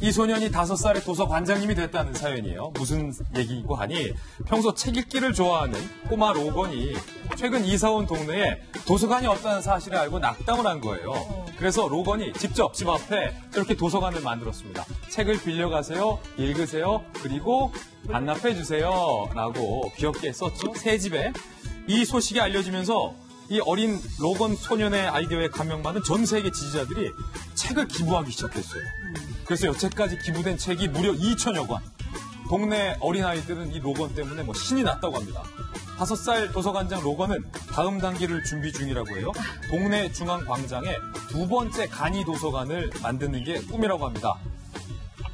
이 소년이 5살의 도서관장님이 됐다는 사연이에요. 무슨 얘기고 하니 평소 책 읽기를 좋아하는 꼬마 로건이 최근 이사온 동네에 도서관이 없다는 사실을 알고 낙담을 한 거예요. 그래서 로건이 직접 집 앞에 이렇게 도서관을 만들었습니다. 책을 빌려가세요, 읽으세요, 그리고 반납해 주세요 라고 귀엽게 썼죠. 새 집에 이 소식이 알려지면서 이 어린 로건 소년의 아이디어에 감명받은 전 세계 지지자들이 책을 기부하기 시작했어요. 그래서 여태까지 기부된 책이 무려 2천여 권. 동네 어린아이들은 이 로건 때문에 뭐 신이 났다고 합니다. 5살 도서관장 로건은 다음 단계를 준비 중이라고 해요. 동네 중앙광장에 2번째 간이 도서관을 만드는 게 꿈이라고 합니다.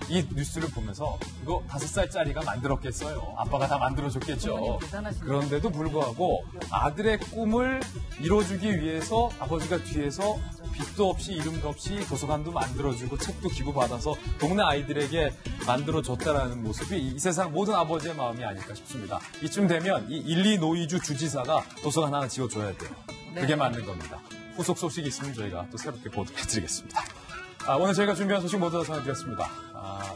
이 뉴스를 보면서 이거 5살짜리가 만들었겠어요. 아빠가 다 만들어줬겠죠. 그런데도 불구하고 아들의 꿈을 이뤄주기 위해서 아버지가 뒤에서 빚도 없이 이름도 없이 도서관도 만들어주고 책도 기부받아서 동네 아이들에게 만들어줬다라는 모습이 이 세상 모든 아버지의 마음이 아닐까 싶습니다. 이쯤 되면 이 일리노이주 주지사가 도서관 하나 지어줘야 돼요. 그게 맞는 겁니다. 후속 소식이 있으면 저희가 또 새롭게 보도해드리겠습니다. 오늘 저희가 준비한 소식 모두 다 전해드렸습니다.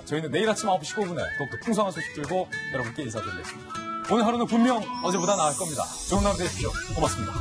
저희는 내일 아침 9시 15분에 더욱더 풍성한 소식 들고 여러분께 인사드리겠습니다. 오늘 하루는 분명 어제보다 나을 겁니다. 좋은 하루 되십시오. 고맙습니다.